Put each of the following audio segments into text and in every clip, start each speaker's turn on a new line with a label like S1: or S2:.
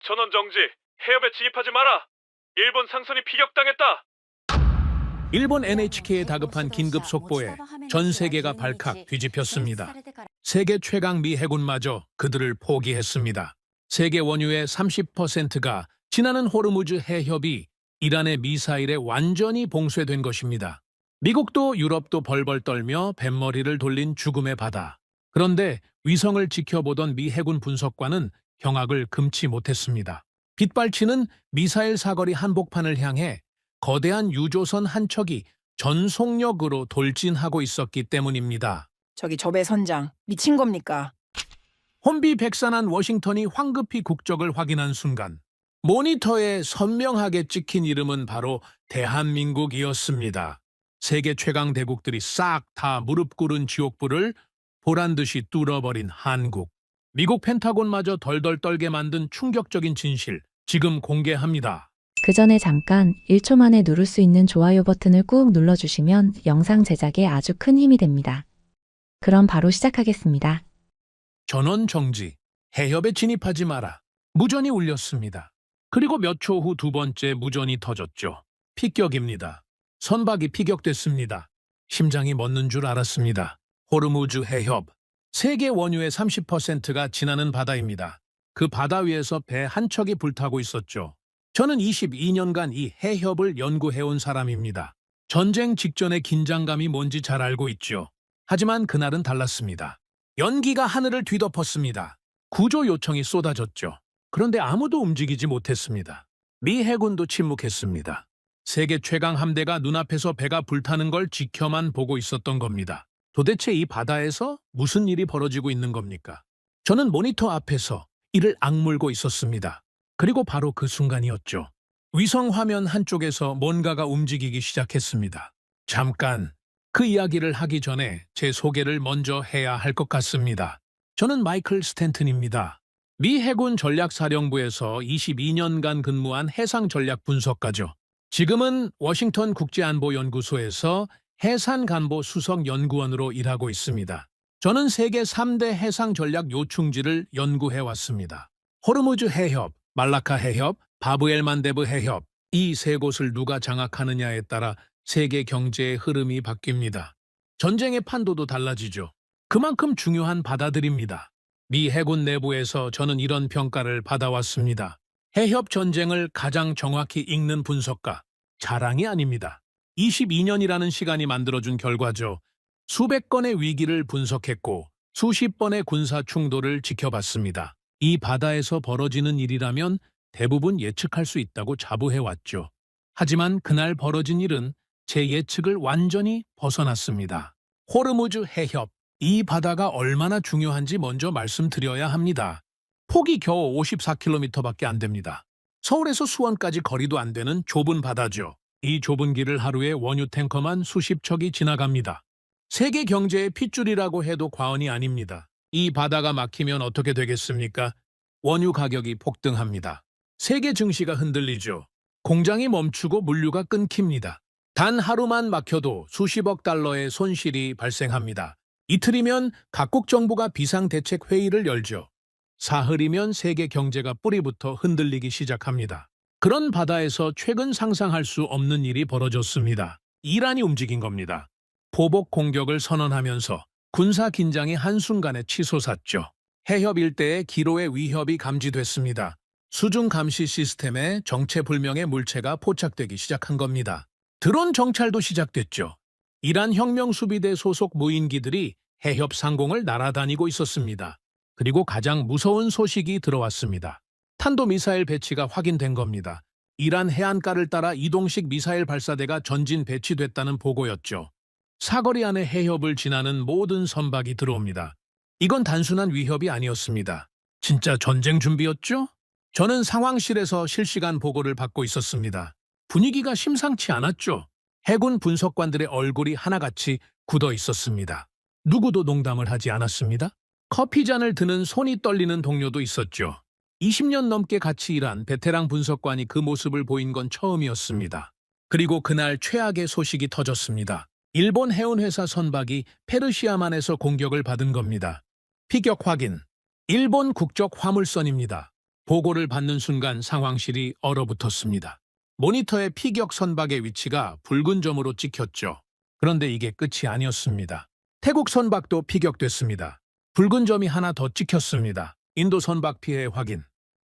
S1: 전원 정지. 해협에 진입하지 마라. 일본 상선이 피격당했다.
S2: 일본 NHK에 다급한 긴급 속보에 전 세계가 발칵 뒤집혔습니다. 세계 최강 미 해군마저 그들을 포기했습니다. 세계 원유의 30%가 지나는 호르무즈 해협이 이란의 미사일에 완전히 봉쇄된 것입니다. 미국도 유럽도 벌벌 떨며 뱃머리를 돌린 죽음의 바다. 그런데 위성을 지켜보던 미 해군 분석관은 경악을 금치 못했습니다. 빗발치는 미사일 사거리 한복판을 향해 거대한 유조선 한 척이 전속력으로 돌진하고 있었기 때문입니다.
S3: 저기 저 배 선장 미친 겁니까?
S2: 혼비백산한 워싱턴이 황급히 국적을 확인한 순간 모니터에 선명하게 찍힌 이름은 바로 대한민국이었습니다. 세계 최강 대국들이 싹 다 무릎 꿇은 지옥불을 보란듯이 뚫어버린 한국. 미국 펜타곤마저 덜덜 떨게 만든 충격적인 진실, 지금 공개합니다.
S4: 그 전에 잠깐 1초 만에 누를 수 있는 좋아요 버튼을 꾹 눌러주시면 영상 제작에 아주 큰 힘이 됩니다. 그럼 바로 시작하겠습니다.
S2: 전원 정지, 해협에 진입하지 마라. 무전이 울렸습니다. 그리고 몇 초 후 두 번째 무전이 터졌죠. 피격입니다. 선박이 피격됐습니다. 심장이 멎는 줄 알았습니다. 호르무즈 해협. 세계 원유의 30%가 지나는 바다입니다. 그 바다 위에서 배 한 척이 불타고 있었죠. 저는 22년간 이 해협을 연구해온 사람입니다. 전쟁 직전의 긴장감이 뭔지 잘 알고 있죠. 하지만 그날은 달랐습니다. 연기가 하늘을 뒤덮었습니다. 구조 요청이 쏟아졌죠. 그런데 아무도 움직이지 못했습니다. 미 해군도 침묵했습니다. 세계 최강 함대가 눈앞에서 배가 불타는 걸 지켜만 보고 있었던 겁니다. 도대체 이 바다에서 무슨 일이 벌어지고 있는 겁니까? 저는 모니터 앞에서 이를 악물고 있었습니다. 그리고 바로 그 순간이었죠. 위성 화면 한쪽에서 뭔가가 움직이기 시작했습니다. 잠깐, 그 이야기를 하기 전에 제 소개를 먼저 해야 할 것 같습니다. 저는 마이클 스탠튼입니다. 미 해군 전략사령부에서 22년간 근무한 해상전략 분석가죠. 지금은 워싱턴 국제안보연구소에서 해산간보 수석연구원으로 일하고 있습니다. 저는 세계 3대 해상전략 요충지를 연구해왔습니다. 호르무즈 해협, 말라카 해협, 바브엘만데브 해협, 이 세 곳을 누가 장악하느냐에 따라 세계 경제의 흐름이 바뀝니다. 전쟁의 판도도 달라지죠. 그만큼 중요한 바다들입니다. 미 해군 내부에서 저는 이런 평가를 받아왔습니다. 해협 전쟁을 가장 정확히 읽는 분석가, 자랑이 아닙니다. 22년이라는 시간이 만들어준 결과죠. 수백 건의 위기를 분석했고 수십 번의 군사 충돌을 지켜봤습니다. 이 바다에서 벌어지는 일이라면 대부분 예측할 수 있다고 자부해왔죠. 하지만 그날 벌어진 일은 제 예측을 완전히 벗어났습니다. 호르무즈 해협, 이 바다가 얼마나 중요한지 먼저 말씀드려야 합니다. 폭이 겨우 54km밖에 안 됩니다. 서울에서 수원까지 거리도 안 되는 좁은 바다죠. 이 좁은 길을 하루에 원유 탱커만 수십 척이 지나갑니다. 세계 경제의 핏줄이라고 해도 과언이 아닙니다. 이 바다가 막히면 어떻게 되겠습니까? 원유 가격이 폭등합니다. 세계 증시가 흔들리죠. 공장이 멈추고 물류가 끊깁니다. 단 하루만 막혀도 수십억 달러의 손실이 발생합니다. 이틀이면 각국 정부가 비상대책 회의를 열죠. 사흘이면 세계 경제가 뿌리부터 흔들리기 시작합니다. 그런 바다에서 최근 상상할 수 없는 일이 벌어졌습니다. 이란이 움직인 겁니다. 보복 공격을 선언하면서 군사 긴장이 한순간에 치솟았죠. 해협 일대에 기로의 위협이 감지됐습니다. 수중 감시 시스템에 정체불명의 물체가 포착되기 시작한 겁니다. 드론 정찰도 시작됐죠. 이란 혁명수비대 소속 무인기들이 해협 상공을 날아다니고 있었습니다. 그리고 가장 무서운 소식이 들어왔습니다. 탄도미사일 배치가 확인된 겁니다. 이란 해안가를 따라 이동식 미사일 발사대가 전진 배치됐다는 보고였죠. 사거리 안에 해협을 지나는 모든 선박이 들어옵니다. 이건 단순한 위협이 아니었습니다. 진짜 전쟁 준비였죠? 저는 상황실에서 실시간 보고를 받고 있었습니다. 분위기가 심상치 않았죠. 해군 분석관들의 얼굴이 하나같이 굳어 있었습니다. 누구도 농담을 하지 않았습니다. 커피잔을 드는 손이 떨리는 동료도 있었죠. 20년 넘게 같이 일한 베테랑 분석관이 그 모습을 보인 건 처음이었습니다. 그리고 그날 최악의 소식이 터졌습니다. 일본 해운회사 선박이 페르시아만에서 공격을 받은 겁니다. 피격 확인. 일본 국적 화물선입니다. 보고를 받는 순간 상황실이 얼어붙었습니다. 모니터의 피격 선박의 위치가 붉은 점으로 찍혔죠. 그런데 이게 끝이 아니었습니다. 태국 선박도 피격됐습니다. 붉은 점이 하나 더 찍혔습니다. 인도 선박 피해 확인.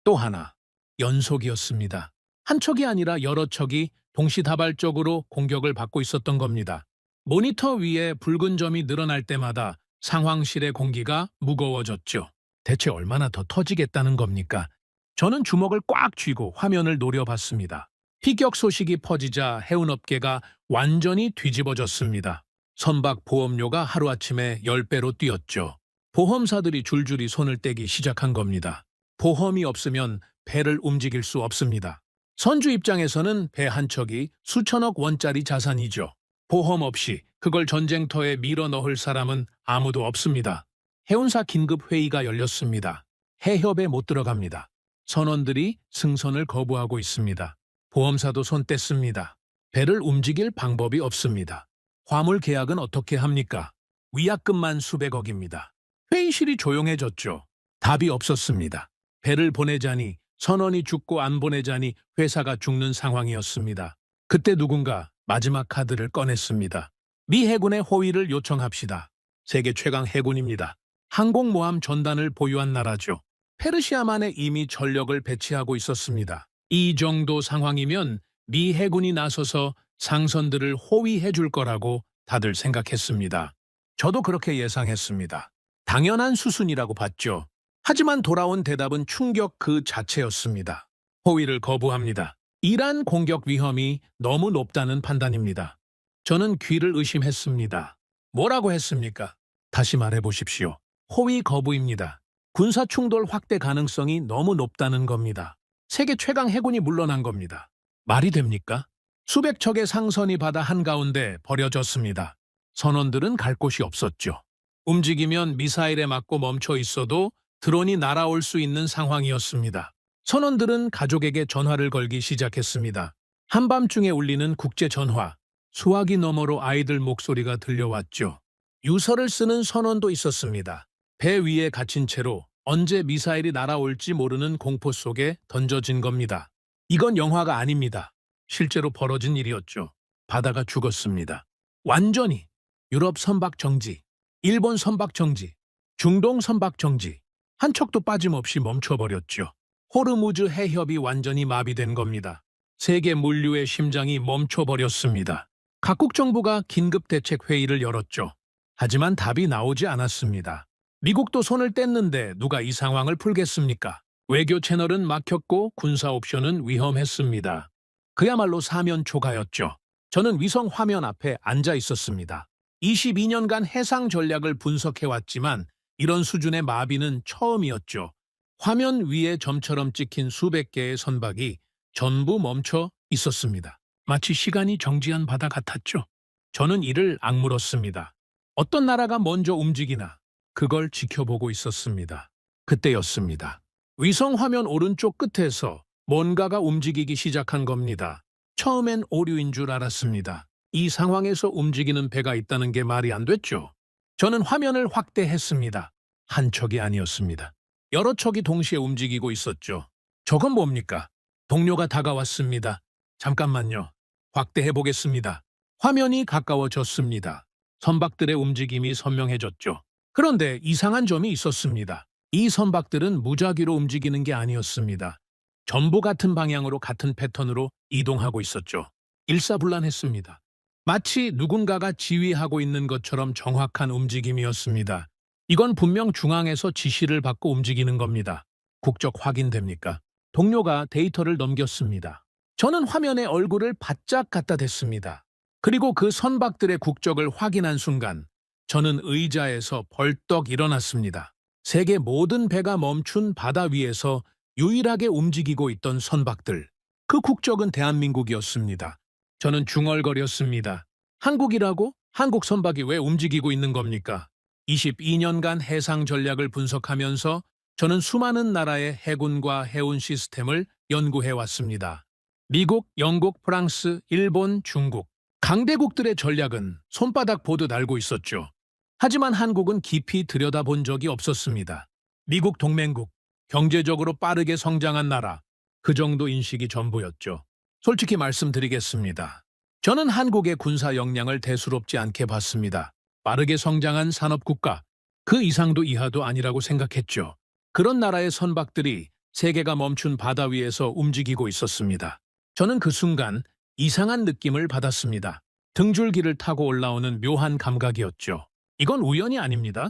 S2: 또 하나. 연속이었습니다. 한 척이 아니라 여러 척이 동시다발적으로 공격을 받고 있었던 겁니다. 모니터 위에 붉은 점이 늘어날 때마다 상황실의 공기가 무거워졌죠. 대체 얼마나 더 터지겠다는 겁니까? 저는 주먹을 꽉 쥐고 화면을 노려봤습니다. 피격 소식이 퍼지자 해운업계가 완전히 뒤집어졌습니다. 선박 보험료가 하루아침에 10배로 뛰었죠. 보험사들이 줄줄이 손을 떼기 시작한 겁니다. 보험이 없으면 배를 움직일 수 없습니다. 선주 입장에서는 배 한 척이 수천억 원짜리 자산이죠. 보험 없이 그걸 전쟁터에 밀어 넣을 사람은 아무도 없습니다. 해운사 긴급 회의가 열렸습니다. 해협에 못 들어갑니다. 선원들이 승선을 거부하고 있습니다. 보험사도 손 뗐습니다. 배를 움직일 방법이 없습니다. 화물 계약은 어떻게 합니까? 위약금만 수백억입니다. 회의실이 조용해졌죠. 답이 없었습니다. 배를 보내자니 선원이 죽고 안 보내자니 회사가 죽는 상황이었습니다. 그때 누군가 마지막 카드를 꺼냈습니다. 미 해군의 호위를 요청합시다. 세계 최강 해군입니다. 항공모함 전단을 보유한 나라죠. 페르시아만에 이미 전력을 배치하고 있었습니다. 이 정도 상황이면 미 해군이 나서서 상선들을 호위해 줄 거라고 다들 생각했습니다. 저도 그렇게 예상했습니다. 당연한 수순이라고 봤죠. 하지만 돌아온 대답은 충격 그 자체였습니다. 호위를 거부합니다. 이란 공격 위험이 너무 높다는 판단입니다. 저는 귀를 의심했습니다. 뭐라고 했습니까? 다시 말해보십시오. 호위 거부입니다. 군사 충돌 확대 가능성이 너무 높다는 겁니다. 세계 최강 해군이 물러난 겁니다. 말이 됩니까? 수백 척의 상선이 바다 한가운데 버려졌습니다. 선원들은 갈 곳이 없었죠. 움직이면 미사일에 맞고 멈춰 있어도 드론이 날아올 수 있는 상황이었습니다. 선원들은 가족에게 전화를 걸기 시작했습니다. 한밤중에 울리는 국제전화. 수화기 너머로 아이들 목소리가 들려왔죠. 유서를 쓰는 선원도 있었습니다. 배 위에 갇힌 채로 언제 미사일이 날아올지 모르는 공포 속에 던져진 겁니다. 이건 영화가 아닙니다. 실제로 벌어진 일이었죠. 바다가 죽었습니다. 완전히. 유럽 선박 정지, 일본 선박 정지, 중동 선박 정지. 한 척도 빠짐없이 멈춰버렸죠. 호르무즈 해협이 완전히 마비된 겁니다. 세계 물류의 심장이 멈춰버렸습니다. 각국 정부가 긴급 대책 회의를 열었죠. 하지만 답이 나오지 않았습니다. 미국도 손을 뗐는데 누가 이 상황을 풀겠습니까? 외교 채널은 막혔고 군사 옵션은 위험했습니다. 그야말로 사면초가였죠. 저는 위성 화면 앞에 앉아 있었습니다. 22년간 해상 전략을 분석해왔지만 이런 수준의 마비는 처음이었죠. 화면 위에 점처럼 찍힌 수백 개의 선박이 전부 멈춰 있었습니다. 마치 시간이 정지한 바다 같았죠. 저는 이를 악물었습니다. 어떤 나라가 먼저 움직이나 그걸 지켜보고 있었습니다. 그때였습니다. 위성 화면 오른쪽 끝에서 뭔가가 움직이기 시작한 겁니다. 처음엔 오류인 줄 알았습니다. 이 상황에서 움직이는 배가 있다는 게 말이 안 됐죠. 저는 화면을 확대했습니다. 한 척이 아니었습니다. 여러 척이 동시에 움직이고 있었죠. 저건 뭡니까? 동료가 다가왔습니다. 잠깐만요. 확대해보겠습니다. 화면이 가까워졌습니다. 선박들의 움직임이 선명해졌죠. 그런데 이상한 점이 있었습니다. 이 선박들은 무작위로 움직이는 게 아니었습니다. 전부 같은 방향으로 같은 패턴으로 이동하고 있었죠. 일사불란했습니다. 마치 누군가가 지휘하고 있는 것처럼 정확한 움직임이었습니다. 이건 분명 중앙에서 지시를 받고 움직이는 겁니다. 국적 확인됩니까? 동료가 데이터를 넘겼습니다. 저는 화면에 얼굴을 바짝 갖다 댔습니다. 그리고 그 선박들의 국적을 확인한 순간 저는 의자에서 벌떡 일어났습니다. 세계 모든 배가 멈춘 바다 위에서 유일하게 움직이고 있던 선박들. 그 국적은 대한민국이었습니다. 저는 중얼거렸습니다. 한국이라고? 한국 선박이 왜 움직이고 있는 겁니까? 22년간 해상 전략을 분석하면서 저는 수많은 나라의 해군과 해운 시스템을 연구해왔습니다. 미국, 영국, 프랑스, 일본, 중국. 강대국들의 전략은 손바닥 보듯 알고 있었죠. 하지만 한국은 깊이 들여다본 적이 없었습니다. 미국 동맹국, 경제적으로 빠르게 성장한 나라, 그 정도 인식이 전부였죠. 솔직히 말씀드리겠습니다. 저는 한국의 군사 역량을 대수롭지 않게 봤습니다. 빠르게 성장한 산업국가, 그 이상도 이하도 아니라고 생각했죠. 그런 나라의 선박들이 세계가 멈춘 바다 위에서 움직이고 있었습니다. 저는 그 순간 이상한 느낌을 받았습니다. 등줄기를 타고 올라오는 묘한 감각이었죠. 이건 우연이 아닙니다.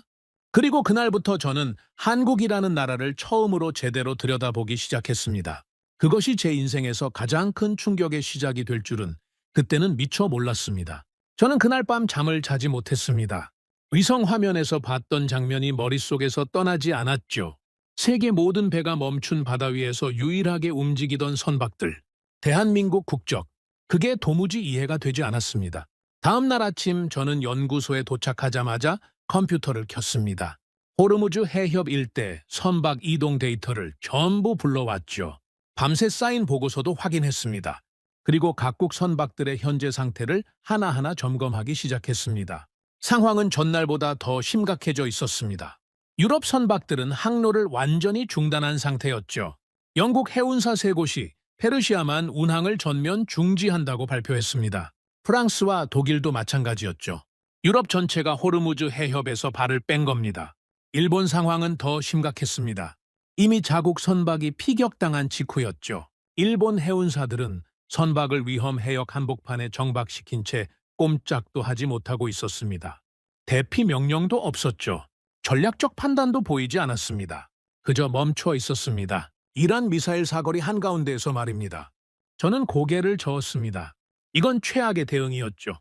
S2: 그리고 그날부터 저는 한국이라는 나라를 처음으로 제대로 들여다보기 시작했습니다. 그것이 제 인생에서 가장 큰 충격의 시작이 될 줄은 그때는 미처 몰랐습니다. 저는 그날 밤 잠을 자지 못했습니다. 위성 화면에서 봤던 장면이 머릿속에서 떠나지 않았죠. 세계 모든 배가 멈춘 바다 위에서 유일하게 움직이던 선박들. 대한민국 국적. 그게 도무지 이해가 되지 않았습니다. 다음 날 아침 저는 연구소에 도착하자마자 컴퓨터를 켰습니다. 호르무즈 해협 일대 선박 이동 데이터를 전부 불러왔죠. 밤새 쌓인 보고서도 확인했습니다. 그리고 각국 선박들의 현재 상태를 하나하나 점검하기 시작했습니다. 상황은 전날보다 더 심각해져 있었습니다. 유럽 선박들은 항로를 완전히 중단한 상태였죠. 영국 해운사 3곳이 페르시아만 운항을 전면 중지한다고 발표했습니다. 프랑스와 독일도 마찬가지였죠. 유럽 전체가 호르무즈 해협에서 발을 뺀 겁니다. 일본 상황은 더 심각했습니다. 이미 자국 선박이 피격당한 직후였죠. 일본 해운사들은 선박을 위험 해역 한복판에 정박시킨 채 꼼짝도 하지 못하고 있었습니다. 대피 명령도 없었죠. 전략적 판단도 보이지 않았습니다. 그저 멈춰 있었습니다. 이란 미사일 사거리 한가운데에서 말입니다. 저는 고개를 저었습니다. 이건 최악의 대응이었죠.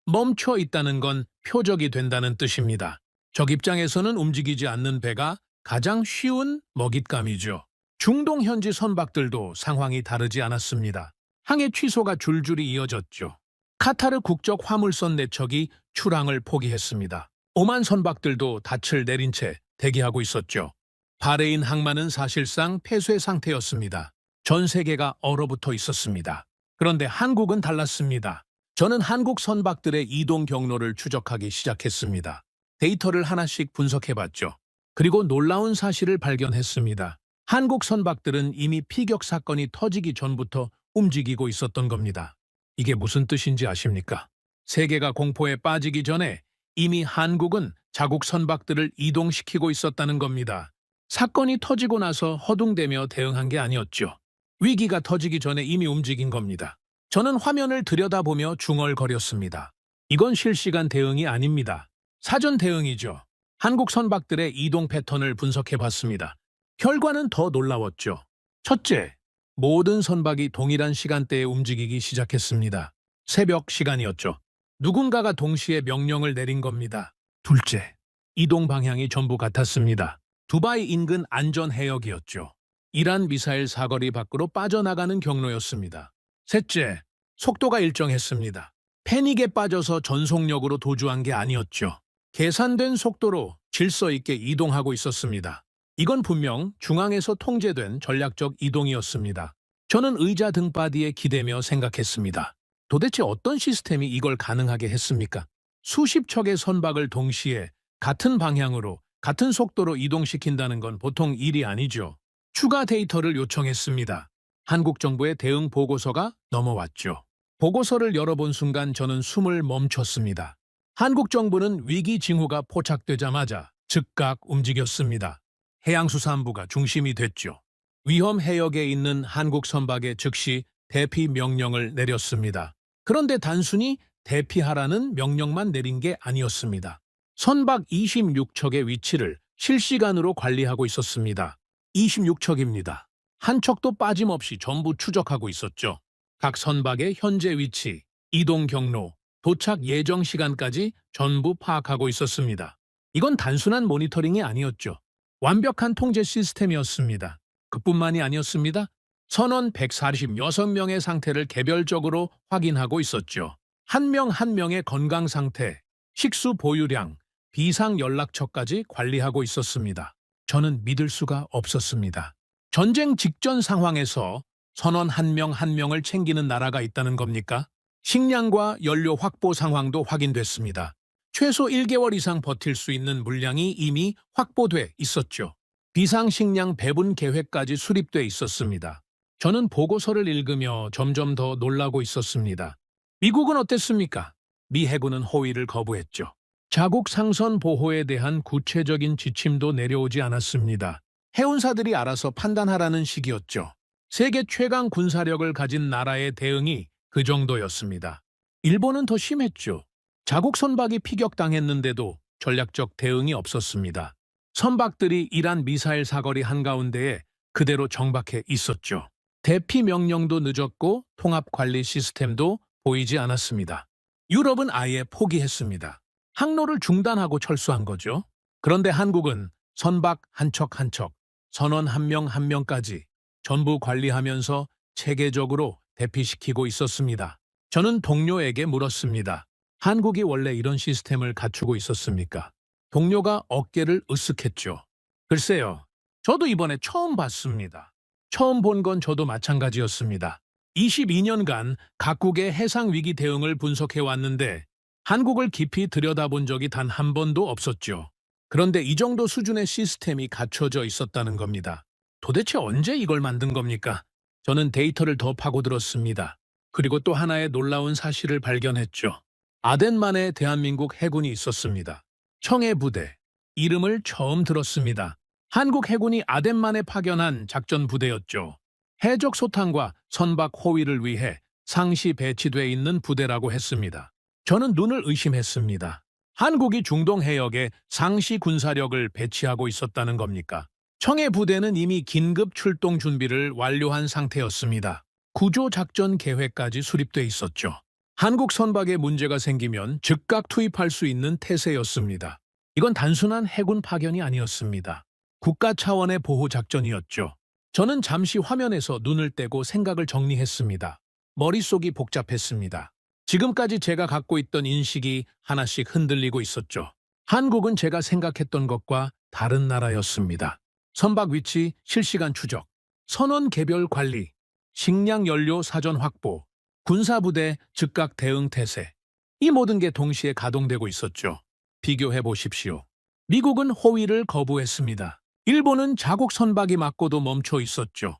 S2: 멈춰 있다는 건 표적이 된다는 뜻입니다. 적 입장에서는 움직이지 않는 배가 가장 쉬운 먹잇감이죠. 중동 현지 선박들도 상황이 다르지 않았습니다. 항해 취소가 줄줄이 이어졌죠. 카타르 국적 화물선 4척이 출항을 포기했습니다. 오만 선박들도 닻을 내린 채 대기하고 있었죠. 바레인 항만은 사실상 폐쇄 상태였습니다. 전 세계가 얼어붙어 있었습니다. 그런데 한국은 달랐습니다. 저는 한국 선박들의 이동 경로를 추적하기 시작했습니다. 데이터를 하나씩 분석해봤죠. 그리고 놀라운 사실을 발견했습니다. 한국 선박들은 이미 피격 사건이 터지기 전부터 움직이고 있었던 겁니다. 이게 무슨 뜻인지 아십니까? 세계가 공포에 빠지기 전에 이미 한국은 자국 선박들을 이동시키고 있었다는 겁니다. 사건이 터지고 나서 허둥대며 대응한 게 아니었죠. 위기가 터지기 전에 이미 움직인 겁니다. 저는 화면을 들여다보며 중얼거렸습니다. 이건 실시간 대응이 아닙니다. 사전 대응이죠. 한국 선박들의 이동 패턴을 분석해봤습니다. 결과는 더 놀라웠죠. 첫째, 모든 선박이 동일한 시간대에 움직이기 시작했습니다. 새벽 시간이었죠. 누군가가 동시에 명령을 내린 겁니다. 둘째, 이동 방향이 전부 같았습니다. 두바이 인근 안전 해역이었죠. 이란 미사일 사거리 밖으로 빠져나가는 경로였습니다. 셋째, 속도가 일정했습니다. 패닉에 빠져서 전속력으로 도주한 게 아니었죠. 계산된 속도로 질서 있게 이동하고 있었습니다. 이건 분명 중앙에서 통제된 전략적 이동이었습니다. 저는 의자 등바디에 기대며 생각했습니다. 도대체 어떤 시스템이 이걸 가능하게 했습니까? 수십 척의 선박을 동시에 같은 방향으로 같은 속도로 이동시킨다는 건 보통 일이 아니죠. 추가 데이터를 요청했습니다. 한국 정부의 대응 보고서가 넘어왔죠. 보고서를 열어본 순간 저는 숨을 멈췄습니다. 한국 정부는 위기 징후가 포착되자마자 즉각 움직였습니다. 해양수산부가 중심이 됐죠. 위험 해역에 있는 한국 선박에 즉시 대피 명령을 내렸습니다. 그런데 단순히 대피하라는 명령만 내린 게 아니었습니다. 선박 26척의 위치를 실시간으로 관리하고 있었습니다. 26척입니다. 한 척도 빠짐없이 전부 추적하고 있었죠. 각 선박의 현재 위치, 이동 경로, 도착 예정 시간까지 전부 파악하고 있었습니다. 이건 단순한 모니터링이 아니었죠. 완벽한 통제 시스템이었습니다. 그뿐만이 아니었습니다. 선원 146명의 상태를 개별적으로 확인하고 있었죠. 한 명 한 명의 건강 상태, 식수 보유량, 비상 연락처까지 관리하고 있었습니다. 저는 믿을 수가 없었습니다. 전쟁 직전 상황에서 선원 한 명 한 명을 챙기는 나라가 있다는 겁니까? 식량과 연료 확보 상황도 확인됐습니다. 최소 1개월 이상 버틸 수 있는 물량이 이미 확보돼 있었죠. 비상식량 배분 계획까지 수립돼 있었습니다. 저는 보고서를 읽으며 점점 더 놀라고 있었습니다. 미국은 어땠습니까? 미 해군은 호위를 거부했죠. 자국 상선 보호에 대한 구체적인 지침도 내려오지 않았습니다. 해운사들이 알아서 판단하라는 식이었죠. 세계 최강 군사력을 가진 나라의 대응이 그 정도였습니다. 일본은 더 심했죠. 자국 선박이 피격당했는데도 전략적 대응이 없었습니다. 선박들이 이란 미사일 사거리 한가운데에 그대로 정박해 있었죠. 대피 명령도 늦었고 통합 관리 시스템도 보이지 않았습니다. 유럽은 아예 포기했습니다. 항로를 중단하고 철수한 거죠. 그런데 한국은 선박 한 척 한 척, 선원 한 명 한 명까지 전부 관리하면서 체계적으로 대피시키고 있었습니다. 저는 동료에게 물었습니다. 한국이 원래 이런 시스템을 갖추고 있었습니까? 동료가 어깨를 으쓱했죠. 글쎄요, 저도 이번에 처음 봤습니다. 처음 본 건 저도 마찬가지였습니다. 22년간 각국의 해상위기 대응을 분석해왔는데 한국을 깊이 들여다본 적이 단 한 번도 없었죠. 그런데 이 정도 수준의 시스템이 갖춰져 있었다는 겁니다. 도대체 언제 이걸 만든 겁니까? 저는 데이터를 더 파고들었습니다. 그리고 또 하나의 놀라운 사실을 발견했죠. 아덴만에 대한민국 해군이 있었습니다. 청해부대, 이름을 처음 들었습니다. 한국 해군이 아덴만에 파견한 작전 부대였죠. 해적 소탕과 선박 호위를 위해 상시 배치돼 있는 부대라고 했습니다. 저는 눈을 의심했습니다. 한국이 중동 해역에 상시 군사력을 배치하고 있었다는 겁니까? 청해부대는 이미 긴급 출동 준비를 완료한 상태였습니다. 구조작전 계획까지 수립돼 있었죠. 한국 선박에 문제가 생기면 즉각 투입할 수 있는 태세였습니다. 이건 단순한 해군 파견이 아니었습니다. 국가 차원의 보호작전이었죠. 저는 잠시 화면에서 눈을 떼고 생각을 정리했습니다. 머릿속이 복잡했습니다. 지금까지 제가 갖고 있던 인식이 하나씩 흔들리고 있었죠. 한국은 제가 생각했던 것과 다른 나라였습니다. 선박 위치, 실시간 추적, 선원 개별 관리, 식량 연료 사전 확보, 군사부대 즉각 대응 태세. 이 모든 게 동시에 가동되고 있었죠. 비교해 보십시오. 미국은 호위를 거부했습니다. 일본은 자국 선박이 맞고도 멈춰 있었죠.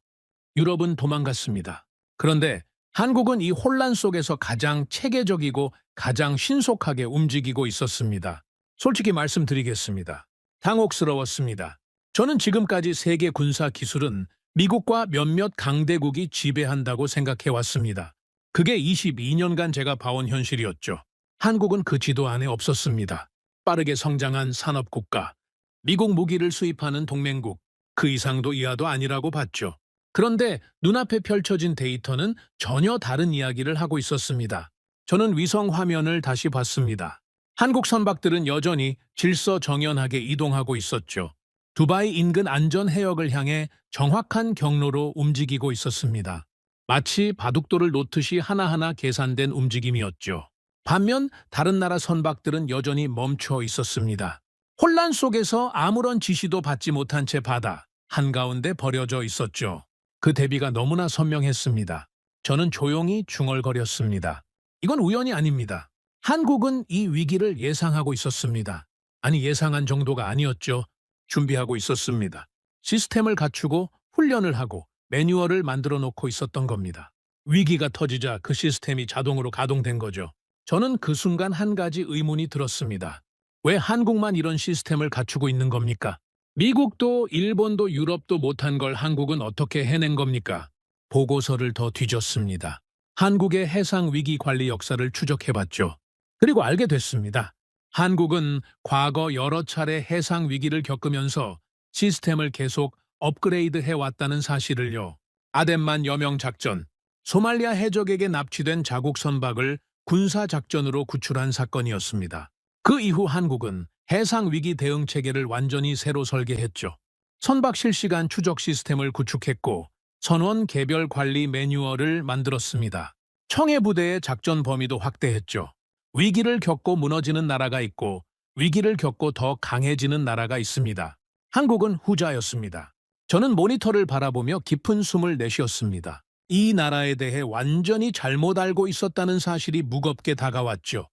S2: 유럽은 도망갔습니다. 그런데 한국은 이 혼란 속에서 가장 체계적이고 가장 신속하게 움직이고 있었습니다. 솔직히 말씀드리겠습니다. 당혹스러웠습니다. 저는 지금까지 세계 군사 기술은 미국과 몇몇 강대국이 지배한다고 생각해왔습니다. 그게 22년간 제가 봐온 현실이었죠. 한국은 그 지도 안에 없었습니다. 빠르게 성장한 산업국가, 미국 무기를 수입하는 동맹국, 그 이상도 이하도 아니라고 봤죠. 그런데 눈앞에 펼쳐진 데이터는 전혀 다른 이야기를 하고 있었습니다. 저는 위성 화면을 다시 봤습니다. 한국 선박들은 여전히 질서정연하게 이동하고 있었죠. 두바이 인근 안전 해역을 향해 정확한 경로로 움직이고 있었습니다. 마치 바둑돌을 놓듯이 하나하나 계산된 움직임이었죠. 반면 다른 나라 선박들은 여전히 멈춰 있었습니다. 혼란 속에서 아무런 지시도 받지 못한 채 바다 한가운데 버려져 있었죠. 그 대비가 너무나 선명했습니다. 저는 조용히 중얼거렸습니다. 이건 우연이 아닙니다. 한국은 이 위기를 예상하고 있었습니다. 아니, 예상한 정도가 아니었죠. 준비하고 있었습니다. 시스템을 갖추고 훈련을 하고 매뉴얼을 만들어 놓고 있었던 겁니다. 위기가 터지자 그 시스템이 자동으로 가동된 거죠. 저는 그 순간 한 가지 의문이 들었습니다. 왜 한국만 이런 시스템을 갖추고 있는 겁니까? 미국도 일본도 유럽도 못한 걸 한국은 어떻게 해낸 겁니까? 보고서를 더 뒤졌습니다. 한국의 해상 위기 관리 역사를 추적해봤죠. 그리고 알게 됐습니다. 한국은 과거 여러 차례 해상 위기를 겪으면서 시스템을 계속 업그레이드 해왔다는 사실을요. 아덴만 여명 작전, 소말리아 해적에게 납치된 자국 선박을 군사작전으로 구출한 사건이었습니다. 그 이후 한국은 해상 위기 대응 체계를 완전히 새로 설계했죠. 선박 실시간 추적 시스템을 구축했고 선원 개별 관리 매뉴얼을 만들었습니다. 청해부대의 작전 범위도 확대했죠. 위기를 겪고 무너지는 나라가 있고 위기를 겪고 더 강해지는 나라가 있습니다. 한국은 후자였습니다. 저는 모니터를 바라보며 깊은 숨을 내쉬었습니다. 이 나라에 대해 완전히 잘못 알고 있었다는 사실이 무겁게 다가왔죠.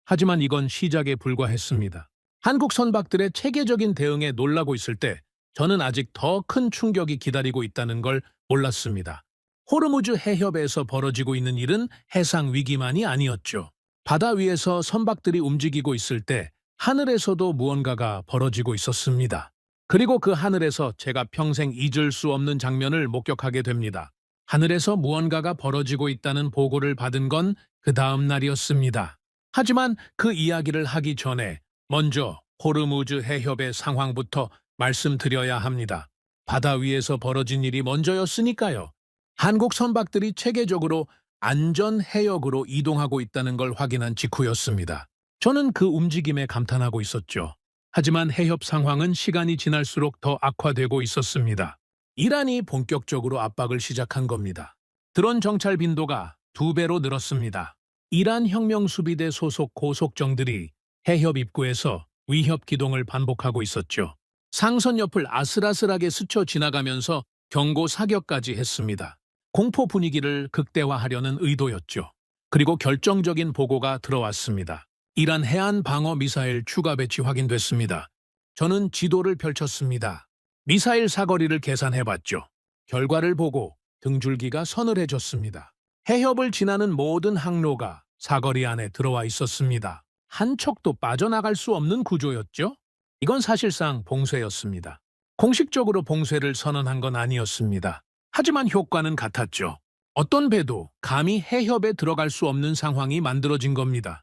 S2: 하지만 이건 시작에 불과했습니다. 한국 선박들의 체계적인 대응에 놀라고 있을 때 저는 아직 더 큰 충격이 기다리고 있다는 걸 몰랐습니다. 호르무즈 해협에서 벌어지고 있는 일은 해상 위기만이 아니었죠. 바다 위에서 선박들이 움직이고 있을 때 하늘에서도 무언가가 벌어지고 있었습니다. 그리고 그 하늘에서 제가 평생 잊을 수 없는 장면을 목격하게 됩니다. 하늘에서 무언가가 벌어지고 있다는 보고를 받은 건 그 다음 날이었습니다. 하지만 그 이야기를 하기 전에 먼저 호르무즈 해협의 상황부터 말씀드려야 합니다. 바다 위에서 벌어진 일이 먼저였으니까요. 한국 선박들이 체계적으로 안전 해역으로 이동하고 있다는 걸 확인한 직후였습니다. 저는 그 움직임에 감탄하고 있었죠. 하지만 해협 상황은 시간이 지날수록 더 악화되고 있었습니다. 이란이 본격적으로 압박을 시작한 겁니다. 드론 정찰 빈도가 2배로 늘었습니다. 이란 혁명수비대 소속 고속정들이 해협 입구에서 위협 기동을 반복하고 있었죠. 상선 옆을 아슬아슬하게 스쳐 지나가면서 경고 사격까지 했습니다. 공포 분위기를 극대화하려는 의도였죠. 그리고 결정적인 보고가 들어왔습니다. 이란 해안 방어 미사일 추가 배치 확인됐습니다. 저는 지도를 펼쳤습니다. 미사일 사거리를 계산해봤죠. 결과를 보고 등줄기가 서늘해졌습니다. 해협을 지나는 모든 항로가 사거리 안에 들어와 있었습니다. 한 척도 빠져나갈 수 없는 구조였죠. 이건 사실상 봉쇄였습니다. 공식적으로 봉쇄를 선언한 건 아니었습니다. 하지만 효과는 같았죠. 어떤 배도 감히 해협에 들어갈 수 없는 상황이 만들어진 겁니다.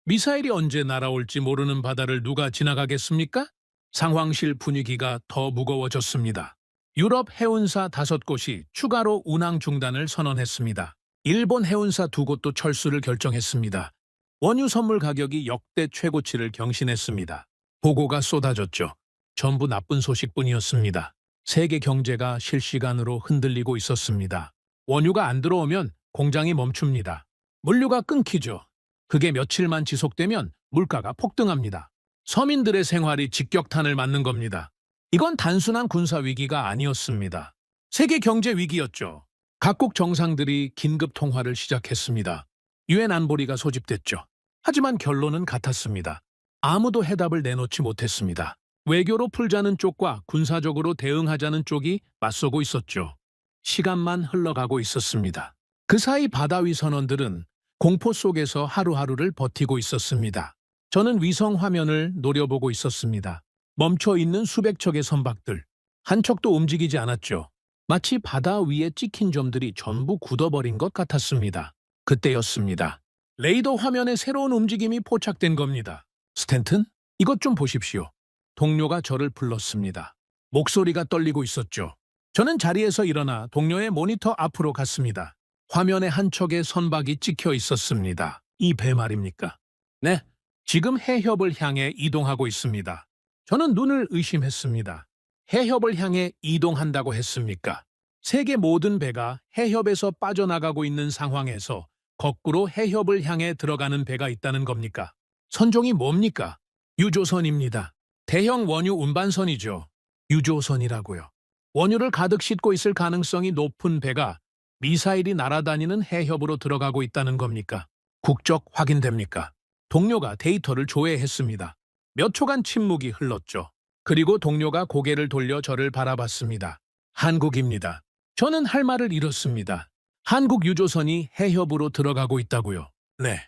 S2: 미사일이 언제 날아올지 모르는 바다를 누가 지나가겠습니까? 상황실 분위기가 더 무거워졌습니다. 유럽 해운사 5곳이 추가로 운항 중단을 선언했습니다. 일본 해운사 2곳도 철수를 결정했습니다. 원유 선물 가격이 역대 최고치를 경신했습니다. 보고가 쏟아졌죠. 전부 나쁜 소식뿐이었습니다. 세계 경제가 실시간으로 흔들리고 있었습니다. 원유가 안 들어오면 공장이 멈춥니다. 물류가 끊기죠. 그게 며칠만 지속되면 물가가 폭등합니다. 서민들의 생활이 직격탄을 맞는 겁니다. 이건 단순한 군사 위기가 아니었습니다. 세계 경제 위기였죠. 각국 정상들이 긴급 통화를 시작했습니다. 유엔 안보리가 소집됐죠. 하지만 결론은 같았습니다. 아무도 해답을 내놓지 못했습니다. 외교로 풀자는 쪽과 군사적으로 대응하자는 쪽이 맞서고 있었죠. 시간만 흘러가고 있었습니다. 그 사이 바다 위 선원들은 공포 속에서 하루하루를 버티고 있었습니다. 저는 위성 화면을 노려보고 있었습니다. 멈춰 있는 수백 척의 선박들. 한 척도 움직이지 않았죠. 마치 바다 위에 찍힌 점들이 전부 굳어버린 것 같았습니다. 그때였습니다. 레이더 화면에 새로운 움직임이 포착된 겁니다. 스탠튼? 이것 좀 보십시오. 동료가 저를 불렀습니다. 목소리가 떨리고 있었죠. 저는 자리에서 일어나 동료의 모니터 앞으로 갔습니다. 화면에 한 척의 선박이 찍혀 있었습니다. 이 배 말입니까? 네, 지금 해협을 향해 이동하고 있습니다. 저는 눈을 의심했습니다. 해협을 향해 이동한다고 했습니까? 세계 모든 배가 해협에서 빠져나가고 있는 상황에서 거꾸로 해협을 향해 들어가는 배가 있다는 겁니까? 선종이 뭡니까? 유조선입니다. 대형 원유 운반선이죠. 유조선이라고요. 원유를 가득 싣고 있을 가능성이 높은 배가 미사일이 날아다니는 해협으로 들어가고 있다는 겁니까? 국적 확인됩니까? 동료가 데이터를 조회했습니다. 몇 초간 침묵이 흘렀죠. 그리고 동료가 고개를 돌려 저를 바라봤습니다. 한국입니다. 저는 할 말을 잃었습니다. 한국 유조선이 해협으로 들어가고 있다고요. 네.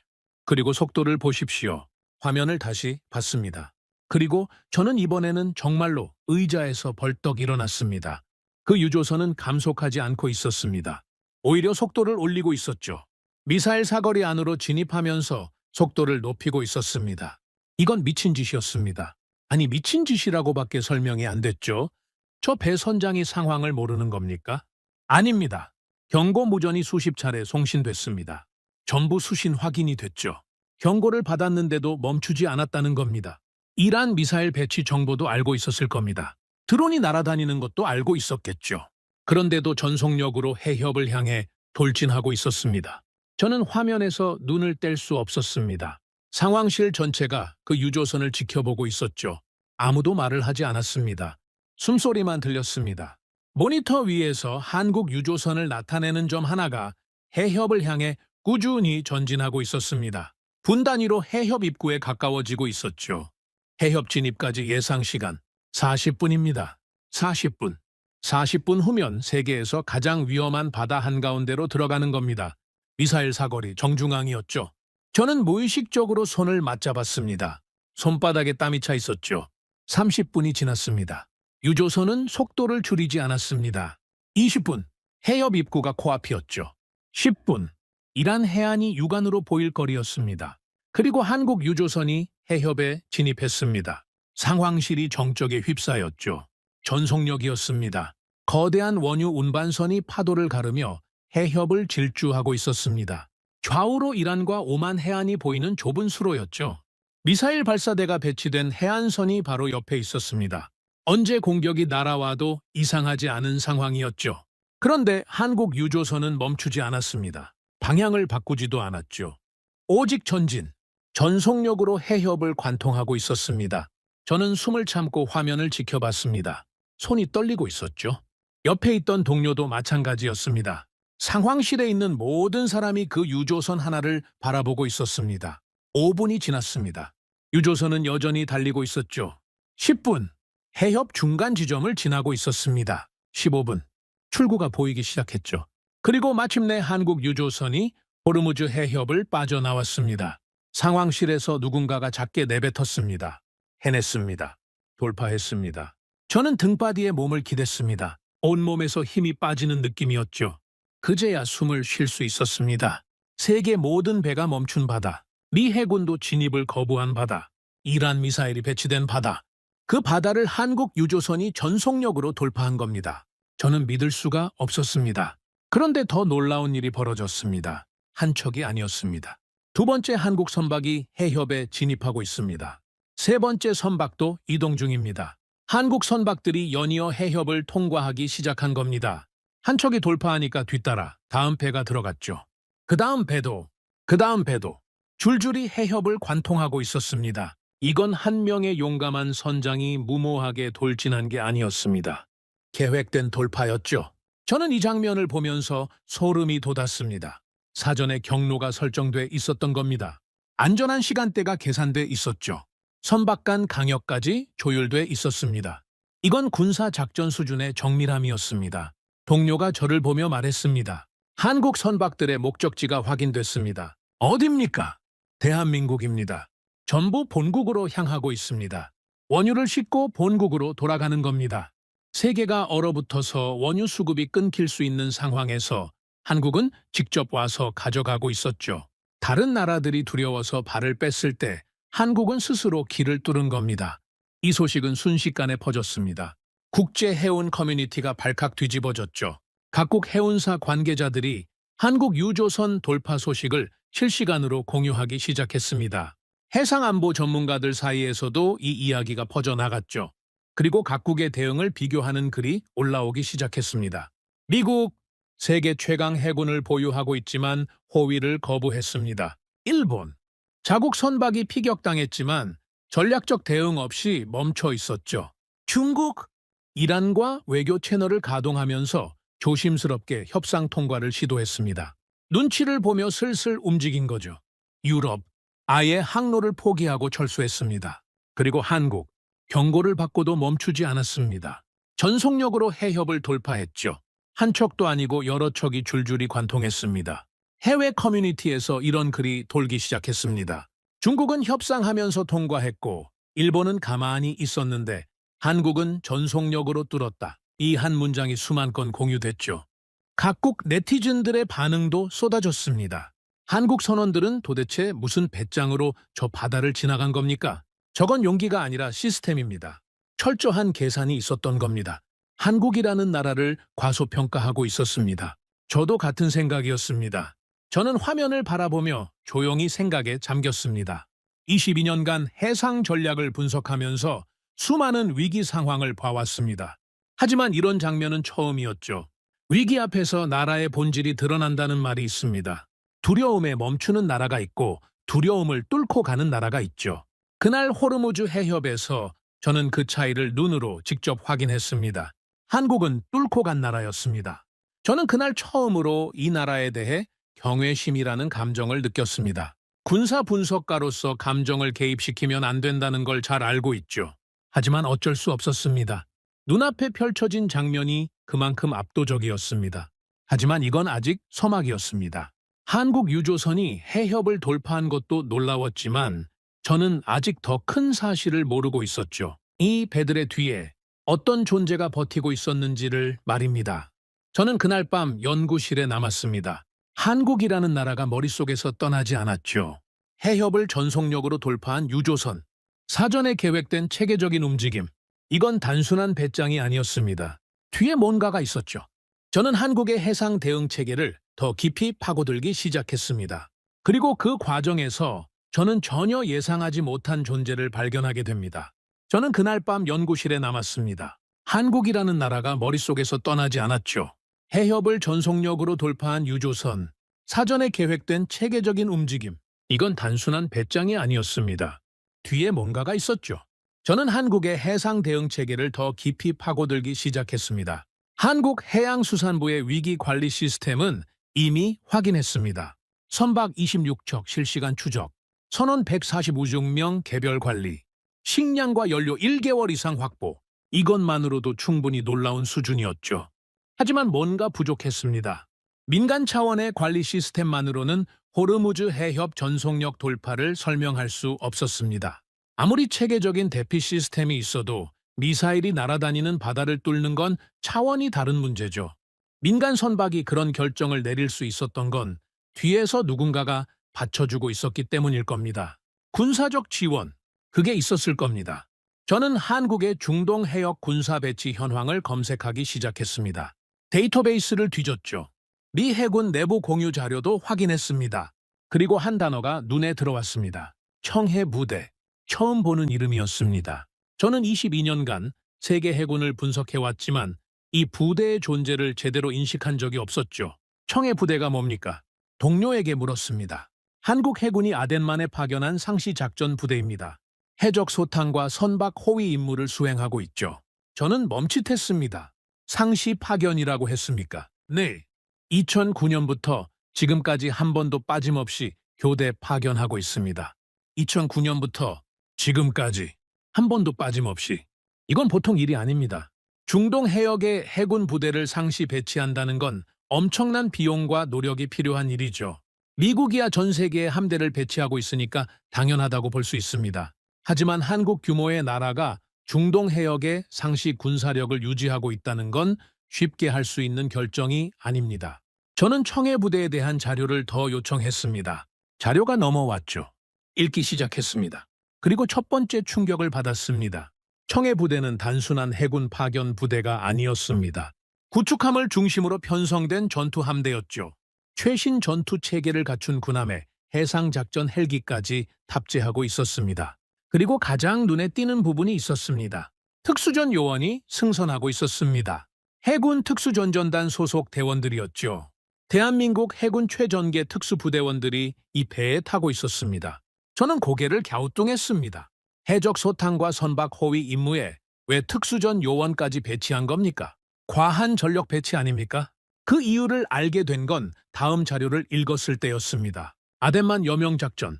S2: 그리고 속도를 보십시오. 화면을 다시 봤습니다. 그리고 저는 이번에는 정말로 의자에서 벌떡 일어났습니다. 그 유조선은 감속하지 않고 있었습니다. 오히려 속도를 올리고 있었죠. 미사일 사거리 안으로 진입하면서 속도를 높이고 있었습니다. 이건 미친 짓이었습니다. 아니, 미친 짓이라고밖에 설명이 안 됐죠. 저 배 선장이 상황을 모르는 겁니까? 아닙니다. 경고 무전이 수십 차례 송신됐습니다. 전부 수신 확인이 됐죠. 경고를 받았는데도 멈추지 않았다는 겁니다. 이란 미사일 배치 정보도 알고 있었을 겁니다. 드론이 날아다니는 것도 알고 있었겠죠. 그런데도 전속력으로 해협을 향해 돌진하고 있었습니다. 저는 화면에서 눈을 뗄 수 없었습니다. 상황실 전체가 그 유조선을 지켜보고 있었죠. 아무도 말을 하지 않았습니다. 숨소리만 들렸습니다. 모니터 위에서 한국 유조선을 나타내는 점 하나가 해협을 향해 꾸준히 전진하고 있었습니다. 분 단위로 해협 입구에 가까워지고 있었죠. 해협 진입까지 예상 시간 40분입니다. 40분. 40분 후면 세계에서 가장 위험한 바다 한가운데로 들어가는 겁니다. 미사일 사거리 정중앙이었죠. 저는 무의식적으로 손을 맞잡았습니다. 손바닥에 땀이 차 있었죠. 30분이 지났습니다. 유조선은 속도를 줄이지 않았습니다. 20분. 해협 입구가 코앞이었죠. 10분. 이란 해안이 육안으로 보일 거리였습니다. 그리고 한국 유조선이 해협에 진입했습니다. 상황실이 정적에 휩싸였죠. 전속력이었습니다. 거대한 원유 운반선이 파도를 가르며 해협을 질주하고 있었습니다. 좌우로 이란과 오만 해안이 보이는 좁은 수로였죠. 미사일 발사대가 배치된 해안선이 바로 옆에 있었습니다. 언제 공격이 날아와도 이상하지 않은 상황이었죠. 그런데 한국 유조선은 멈추지 않았습니다. 방향을 바꾸지도 않았죠. 오직 전진, 전속력으로 해협을 관통하고 있었습니다. 저는 숨을 참고 화면을 지켜봤습니다. 손이 떨리고 있었죠. 옆에 있던 동료도 마찬가지였습니다. 상황실에 있는 모든 사람이 그 유조선 하나를 바라보고 있었습니다. 5분이 지났습니다. 유조선은 여전히 달리고 있었죠. 10분, 해협 중간 지점을 지나고 있었습니다. 15분, 출구가 보이기 시작했죠. 그리고 마침내 한국 유조선이 호르무즈 해협을 빠져나왔습니다. 상황실에서 누군가가 작게 내뱉었습니다. 해냈습니다. 돌파했습니다. 저는 등바디에 몸을 기댔습니다. 온몸에서 힘이 빠지는 느낌이었죠. 그제야 숨을 쉴 수 있었습니다. 세계 모든 배가 멈춘 바다, 미 해군도 진입을 거부한 바다, 이란 미사일이 배치된 바다, 그 바다를 한국 유조선이 전속력으로 돌파한 겁니다. 저는 믿을 수가 없었습니다. 그런데 더 놀라운 일이 벌어졌습니다. 한 척이 아니었습니다. 두 번째 한국 선박이 해협에 진입하고 있습니다. 세 번째 선박도 이동 중입니다. 한국 선박들이 연이어 해협을 통과하기 시작한 겁니다. 한 척이 돌파하니까 뒤따라 다음 배가 들어갔죠. 그 다음 배도 줄줄이 해협을 관통하고 있었습니다. 이건 한 명의 용감한 선장이 무모하게 돌진한 게 아니었습니다. 계획된 돌파였죠. 저는 이 장면을 보면서 소름이 돋았습니다. 사전에 경로가 설정돼 있었던 겁니다. 안전한 시간대가 계산돼 있었죠. 선박 간 강역까지 조율돼 있었습니다. 이건 군사작전 수준의 정밀함이었습니다. 동료가 저를 보며 말했습니다. 한국 선박들의 목적지가 확인됐습니다. 어딥니까? 대한민국입니다. 전부 본국으로 향하고 있습니다. 원유를 싣고 본국으로 돌아가는 겁니다. 세계가 얼어붙어서 원유 수급이 끊길 수 있는 상황에서 한국은 직접 와서 가져가고 있었죠. 다른 나라들이 두려워서 발을 뺐을 때 한국은 스스로 길을 뚫은 겁니다. 이 소식은 순식간에 퍼졌습니다. 국제 해운 커뮤니티가 발칵 뒤집어졌죠. 각국 해운사 관계자들이 한국 유조선 돌파 소식을 실시간으로 공유하기 시작했습니다. 해상안보 전문가들 사이에서도 이 이야기가 퍼져나갔죠. 그리고 각국의 대응을 비교하는 글이 올라오기 시작했습니다. 미국, 세계 최강 해군을 보유하고 있지만 호위를 거부했습니다. 일본, 자국 선박이 피격당했지만 전략적 대응 없이 멈춰 있었죠. 중국, 이란과 외교 채널을 가동하면서 조심스럽게 협상 통과를 시도했습니다. 눈치를 보며 슬슬 움직인 거죠. 유럽, 아예 항로를 포기하고 철수했습니다. 그리고 한국, 경고를 받고도 멈추지 않았습니다. 전속력으로 해협을 돌파했죠. 한 척도 아니고 여러 척이 줄줄이 관통했습니다. 해외 커뮤니티에서 이런 글이 돌기 시작했습니다. 중국은 협상하면서 통과했고 일본은 가만히 있었는데 한국은 전속력으로 뚫었다. 이 한 문장이 수만 건 공유됐죠. 각국 네티즌들의 반응도 쏟아졌습니다. 한국 선원들은 도대체 무슨 배짱으로 저 바다를 지나간 겁니까? 저건 용기가 아니라 시스템입니다. 철저한 계산이 있었던 겁니다. 한국이라는 나라를 과소평가하고 있었습니다. 저도 같은 생각이었습니다. 저는 화면을 바라보며 조용히 생각에 잠겼습니다. 22년간 해상 전략을 분석하면서 수많은 위기 상황을 봐왔습니다. 하지만 이런 장면은 처음이었죠. 위기 앞에서 나라의 본질이 드러난다는 말이 있습니다. 두려움에 멈추는 나라가 있고 두려움을 뚫고 가는 나라가 있죠. 그날 호르무즈 해협에서 저는 그 차이를 눈으로 직접 확인했습니다. 한국은 뚫고 간 나라였습니다. 저는 그날 처음으로 이 나라에 대해 경외심이라는 감정을 느꼈습니다. 군사 분석가로서 감정을 개입시키면 안 된다는 걸 잘 알고 있죠. 하지만 어쩔 수 없었습니다. 눈앞에 펼쳐진 장면이 그만큼 압도적이었습니다. 하지만 이건 아직 서막이었습니다. 한국 유조선이 해협을 돌파한 것도 놀라웠지만 저는 아직 더 큰 사실을 모르고 있었죠. 이 배들의 뒤에 어떤 존재가 버티고 있었는지를 말입니다. 저는 그날 밤 연구실에 남았습니다. 한국이라는 나라가 머릿속에서 떠나지 않았죠. 해협을 전속력으로 돌파한 유조선. 사전에 계획된 체계적인 움직임. 이건 단순한 배짱이 아니었습니다. 뒤에 뭔가가 있었죠. 저는 한국의 해상 대응 체계를 더 깊이 파고들기 시작했습니다. 그리고 그 과정에서 저는 전혀 예상하지 못한 존재를 발견하게 됩니다. 저는 그날 밤 연구실에 남았습니다. 한국이라는 나라가 머릿속에서 떠나지 않았죠. 해협을 전속력으로 돌파한 유조선. 사전에 계획된 체계적인 움직임. 이건 단순한 배짱이 아니었습니다. 뒤에 뭔가가 있었죠. 저는 한국의 해상 대응 체계를 더 깊이 파고들기 시작했습니다. 한국 해양수산부의 위기 관리 시스템은 이미 확인했습니다. 선박 26척 실시간 추적, 선원 145명 개별 관리, 식량과 연료 1개월 이상 확보. 이것만으로도 충분히 놀라운 수준이었죠. 하지만 뭔가 부족했습니다. 민간 차원의 관리 시스템만으로는 호르무즈 해협 전속력 돌파를 설명할 수 없었습니다. 아무리 체계적인 대피 시스템이 있어도 미사일이 날아다니는 바다를 뚫는 건 차원이 다른 문제죠. 민간 선박이 그런 결정을 내릴 수 있었던 건 뒤에서 누군가가 받쳐주고 있었기 때문일 겁니다. 군사적 지원, 그게 있었을 겁니다. 저는 한국의 중동 해역 군사 배치 현황을 검색하기 시작했습니다. 데이터베이스를 뒤졌죠. 미 해군 내부 공유 자료도 확인했습니다. 그리고 한 단어가 눈에 들어왔습니다. 청해 부대. 처음 보는 이름이었습니다. 저는 22년간 세계 해군을 분석해왔지만 이 부대의 존재를 제대로 인식한 적이 없었죠. 청해 부대가 뭡니까? 동료에게 물었습니다. 한국 해군이 아덴만에 파견한 상시 작전 부대입니다. 해적 소탕과 선박 호위 임무를 수행하고 있죠. 저는 멈칫했습니다. 상시 파견이라고 했습니까? 네. 2009년부터 지금까지 한 번도 빠짐없이 교대 파견하고 있습니다. 2009년부터 지금까지 한 번도 빠짐없이. 이건 보통 일이 아닙니다. 중동 해역에 해군 부대를 상시 배치한다는 건 엄청난 비용과 노력이 필요한 일이죠. 미국이야 전 세계에 함대를 배치하고 있으니까 당연하다고 볼 수 있습니다. 하지만 한국 규모의 나라가 중동 해역에 상시 군사력을 유지하고 있다는 건 쉽게 할 수 있는 결정이 아닙니다. 저는 청해 부대에 대한 자료를 더 요청했습니다. 자료가 넘어왔죠. 읽기 시작했습니다. 그리고 첫 번째 충격을 받았습니다. 청해 부대는 단순한 해군 파견 부대가 아니었습니다. 구축함을 중심으로 편성된 전투함대였죠. 최신 전투 체계를 갖춘 군함에 해상작전 헬기까지 탑재하고 있었습니다. 그리고 가장 눈에 띄는 부분이 있었습니다. 특수전 요원이 승선하고 있었습니다. 해군 특수전전단 소속 대원들이었죠. 대한민국 해군 최전계 특수부대원들이 이 배에 타고 있었습니다. 저는 고개를 갸우뚱했습니다. 해적 소탕과 선박 호위 임무에 왜 특수전 요원까지 배치한 겁니까? 과한 전력 배치 아닙니까? 그 이유를 알게 된 건 다음 자료를 읽었을 때였습니다. 아덴만 여명작전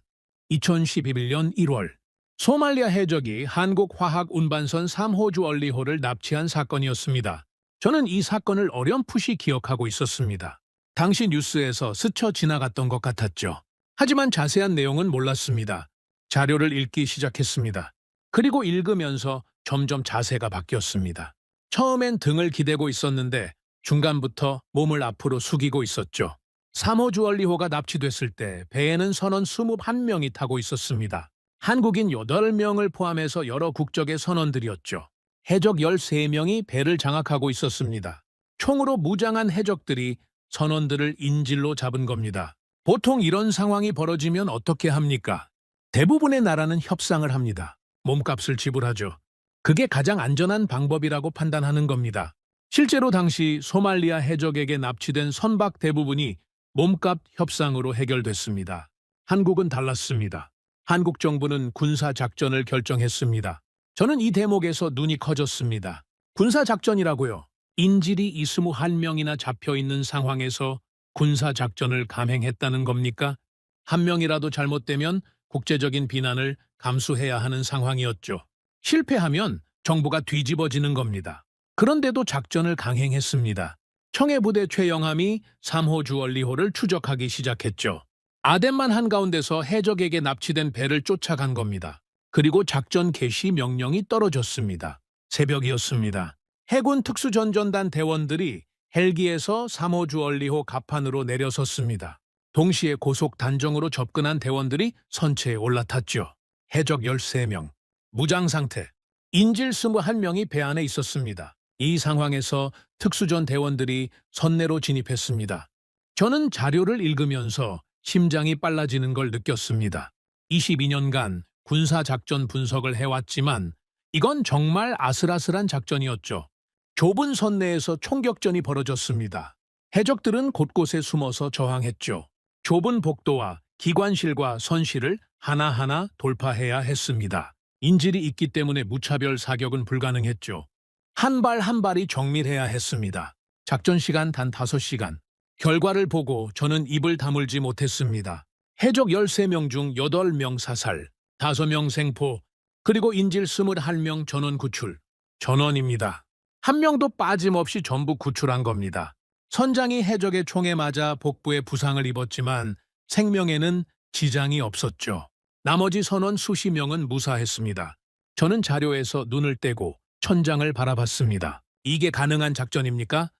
S2: 2011년 1월 소말리아 해적이 한국 화학 운반선 3호주 얼리호를 납치한 사건이었습니다. 저는 이 사건을 어렴풋이 기억하고 있었습니다. 당시 뉴스에서 스쳐 지나갔던 것 같았죠. 하지만 자세한 내용은 몰랐습니다. 자료를 읽기 시작했습니다. 그리고 읽으면서 점점 자세가 바뀌었습니다. 처음엔 등을 기대고 있었는데 중간부터 몸을 앞으로 숙이고 있었죠. 3호 주얼리호가 납치됐을 때 배에는 선원 21명이 타고 있었습니다. 한국인 8명을 포함해서 여러 국적의 선원들이었죠. 해적 13명이 배를 장악하고 있었습니다. 총으로 무장한 해적들이 선원들을 인질로 잡은 겁니다. 보통 이런 상황이 벌어지면 어떻게 합니까? 대부분의 나라는 협상을 합니다. 몸값을 지불하죠. 그게 가장 안전한 방법이라고 판단하는 겁니다. 실제로 당시 소말리아 해적에게 납치된 선박 대부분이 몸값 협상으로 해결됐습니다. 한국은 달랐습니다. 한국 정부는 군사작전을 결정했습니다. 저는 이 대목에서 눈이 커졌습니다. 군사작전이라고요? 인질이 21명이나 잡혀있는 상황에서 군사작전을 감행했다는 겁니까? 한 명이라도 잘못되면 국제적인 비난을 감수해야 하는 상황이었죠. 실패하면 정부가 뒤집어지는 겁니다. 그런데도 작전을 강행했습니다. 청해부대 최영함이 3호 주얼리호를 추적하기 시작했죠. 아덴만 한가운데서 해적에게 납치된 배를 쫓아간 겁니다. 그리고 작전 개시 명령이 떨어졌습니다. 새벽이었습니다. 해군 특수전전단 대원들이 헬기에서 3호 주얼리호 갑판으로 내려섰습니다. 동시에 고속 단정으로 접근한 대원들이 선체에 올라탔죠. 해적 13명, 무장 상태, 인질 21명이 배 안에 있었습니다. 이 상황에서 특수전 대원들이 선내로 진입했습니다. 저는 자료를 읽으면서 심장이 빨라지는 걸 느꼈습니다. 22년간 군사작전 분석을 해왔지만 이건 정말 아슬아슬한 작전이었죠. 좁은 선내에서 총격전이 벌어졌습니다. 해적들은 곳곳에 숨어서 저항했죠. 좁은 복도와 기관실과 선실을 하나하나 돌파해야 했습니다. 인질이 있기 때문에 무차별 사격은 불가능했죠. 한 발 한 발이 정밀해야 했습니다. 작전 시간 단 5시간. 결과를 보고 저는 입을 다물지 못했습니다. 해적 13명 중 8명 사살, 5명 생포, 그리고 인질 21명 전원 구출. 전원입니다. 한 명도 빠짐없이 전부 구출한 겁니다. 선장이 해적의 총에 맞아 복부에 부상을 입었지만 생명에는 지장이 없었죠. 나머지 선원 수십 명은 무사했습니다. 저는 자료에서 눈을 떼고 천장을 바라봤습니다. 이게 가능한 작전입니까?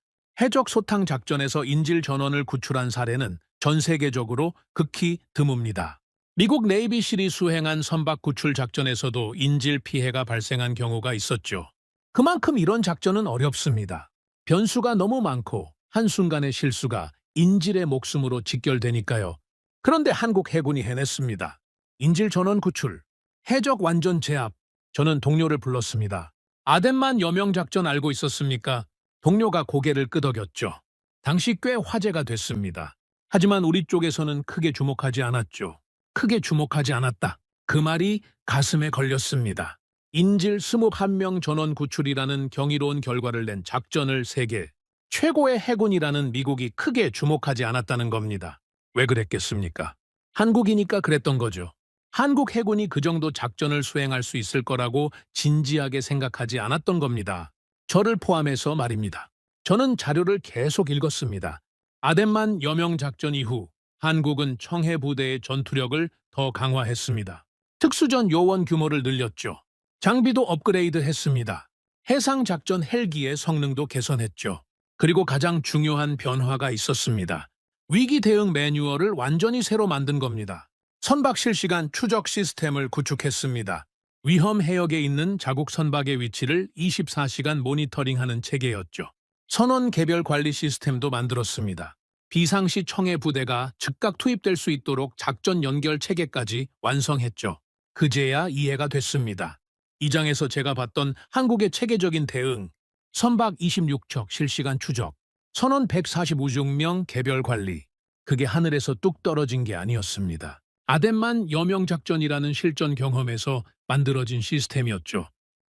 S2: 해적 소탕 작전에서 인질 전원을 구출한 사례는 전 세계적으로 극히 드뭅니다. 미국 네이비실이 수행한 선박 구출 작전에서도 인질 피해가 발생한 경우가 있었죠. 그만큼 이런 작전은 어렵습니다. 변수가 너무 많고 한순간의 실수가 인질의 목숨으로 직결되니까요. 그런데 한국 해군이 해냈습니다. 인질 전원 구출, 해적 완전 제압. 저는 동료를 불렀습니다. 아덴만 여명 작전 알고 있었습니까? 동료가 고개를 끄덕였죠. 당시 꽤 화제가 됐습니다. 하지만 우리 쪽에서는 크게 주목하지 않았죠. 크게 주목하지 않았다. 그 말이 가슴에 걸렸습니다. 인질 21명 전원 구출이라는 경이로운 결과를 낸 작전을 세계 최고의 해군이라는 미국이 크게 주목하지 않았다는 겁니다. 왜 그랬겠습니까? 한국이니까 그랬던 거죠. 한국 해군이 그 정도 작전을 수행할 수 있을 거라고 진지하게 생각하지 않았던 겁니다. 저를 포함해서 말입니다. 저는 자료를 계속 읽었습니다. 아덴만 여명 작전 이후 한국은 청해부대의 전투력을 더 강화했습니다. 특수전 요원 규모를 늘렸죠. 장비도 업그레이드 했습니다. 해상작전 헬기의 성능도 개선했죠. 그리고 가장 중요한 변화가 있었습니다. 위기 대응 매뉴얼을 완전히 새로 만든 겁니다. 선박 실시간 추적 시스템을 구축했습니다. 위험 해역에 있는 자국 선박의 위치를 24시간 모니터링하는 체계였죠. 선원 개별 관리 시스템도 만들었습니다. 비상시 청해 부대가 즉각 투입될 수 있도록 작전 연결 체계까지 완성했죠. 그제야 이해가 됐습니다. 이 장에서 제가 봤던 한국의 체계적인 대응, 선박 26척 실시간 추적, 선원 145명 개별 관리, 그게 하늘에서 뚝 떨어진 게 아니었습니다. 아덴만 여명 작전이라는 실전 경험에서 만들어진 시스템이었죠.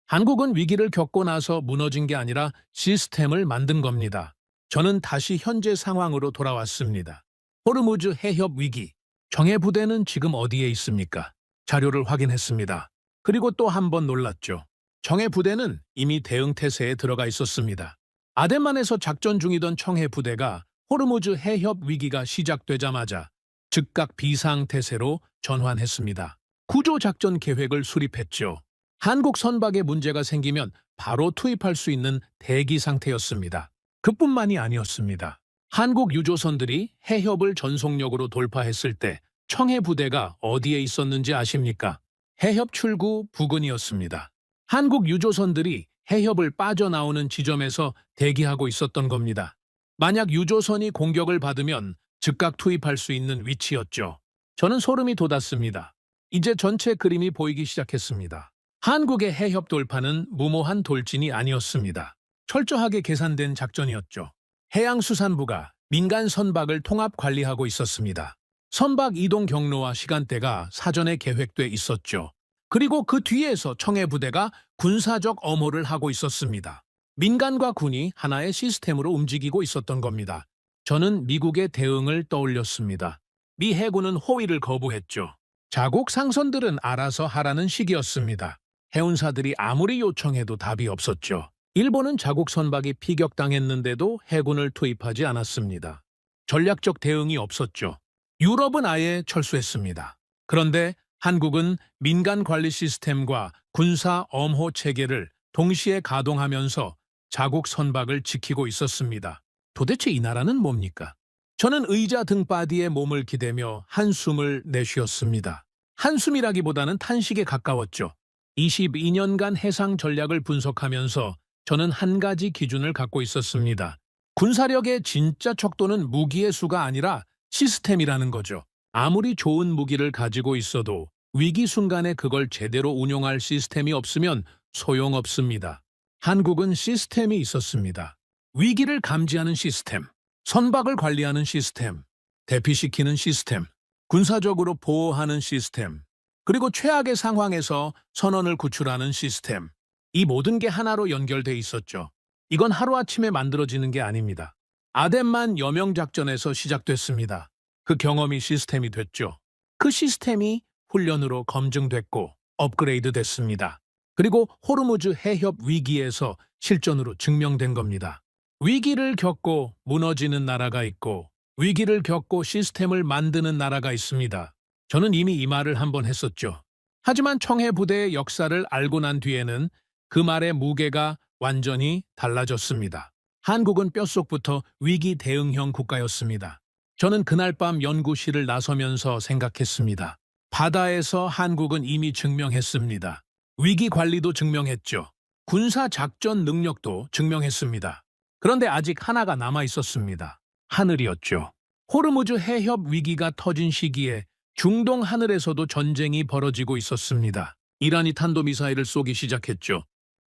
S2: 한국은 위기를 겪고 나서 무너진 게 아니라 시스템을 만든 겁니다. 저는 다시 현재 상황으로 돌아왔습니다. 호르무즈 해협 위기. 청해 부대는 지금 어디에 있습니까? 자료를 확인했습니다. 그리고 또 한 번 놀랐죠. 청해 부대는 이미 대응 태세에 들어가 있었습니다. 아덴만에서 작전 중이던 청해 부대가 호르무즈 해협 위기가 시작되자마자 즉각 비상태세로 전환했습니다. 구조작전 계획을 수립했죠. 한국 선박에 문제가 생기면 바로 투입할 수 있는 대기 상태였습니다. 그뿐만이 아니었습니다. 한국 유조선들이 해협을 전속력으로 돌파했을 때 청해 부대가 어디에 있었는지 아십니까? 해협 출구 부근이었습니다. 한국 유조선들이 해협을 빠져나오는 지점에서 대기하고 있었던 겁니다. 만약 유조선이 공격을 받으면 즉각 투입할 수 있는 위치였죠. 저는 소름이 돋았습니다. 이제 전체 그림이 보이기 시작했습니다. 한국의 해협 돌파는 무모한 돌진이 아니었습니다. 철저하게 계산된 작전이었죠. 해양수산부가 민간 선박을 통합 관리하고 있었습니다. 선박 이동 경로와 시간대가 사전에 계획돼 있었죠. 그리고 그 뒤에서 청해 부대가 군사적 엄호를 하고 있었습니다. 민간과 군이 하나의 시스템으로 움직이고 있었던 겁니다. 저는 미국의 대응을 떠올렸습니다. 미 해군은 호위를 거부했죠. 자국 상선들은 알아서 하라는 식이었습니다. 해운사들이 아무리 요청해도 답이 없었죠. 일본은 자국 선박이 피격당했는데도 해군을 투입하지 않았습니다. 전략적 대응이 없었죠. 유럽은 아예 철수했습니다. 그런데 한국은 민간 관리 시스템과 군사 엄호 체계를 동시에 가동하면서 자국 선박을 지키고 있었습니다. 도대체 이 나라는 뭡니까? 저는 의자 등바디에 몸을 기대며 한숨을 내쉬었습니다. 한숨이라기보다는 탄식에 가까웠죠. 22년간 해상 전략을 분석하면서 저는 한 가지 기준을 갖고 있었습니다. 군사력의 진짜 척도는 무기의 수가 아니라 시스템이라는 거죠. 아무리 좋은 무기를 가지고 있어도 위기 순간에 그걸 제대로 운용할 시스템이 없으면 소용없습니다. 한국은 시스템이 있었습니다. 위기를 감지하는 시스템, 선박을 관리하는 시스템, 대피시키는 시스템, 군사적으로 보호하는 시스템, 그리고 최악의 상황에서 선언을 구출하는 시스템. 이 모든 게 하나로 연결돼 있었죠. 이건 하루아침에 만들어지는 게 아닙니다. 아덴만 여명작전에서 시작됐습니다. 그 경험이 시스템이 됐죠. 그 시스템이 훈련으로 검증됐고 업그레이드 됐습니다. 그리고 호르무즈 해협 위기에서 실전으로 증명된 겁니다. 위기를 겪고 무너지는 나라가 있고 위기를 겪고 시스템을 만드는 나라가 있습니다. 저는 이미 이 말을 한번 했었죠. 하지만 청해 부대의 역사를 알고 난 뒤에는 그 말의 무게가 완전히 달라졌습니다. 한국은 뼛속부터 위기 대응형 국가였습니다. 저는 그날 밤 연구실을 나서면서 생각했습니다. 바다에서 한국은 이미 증명했습니다. 위기 관리도 증명했죠. 군사 작전 능력도 증명했습니다. 그런데 아직 하나가 남아 있었습니다. 하늘이었죠. 호르무즈 해협 위기가 터진 시기에 중동 하늘에서도 전쟁이 벌어지고 있었습니다. 이란이 탄도미사일을 쏘기 시작했죠.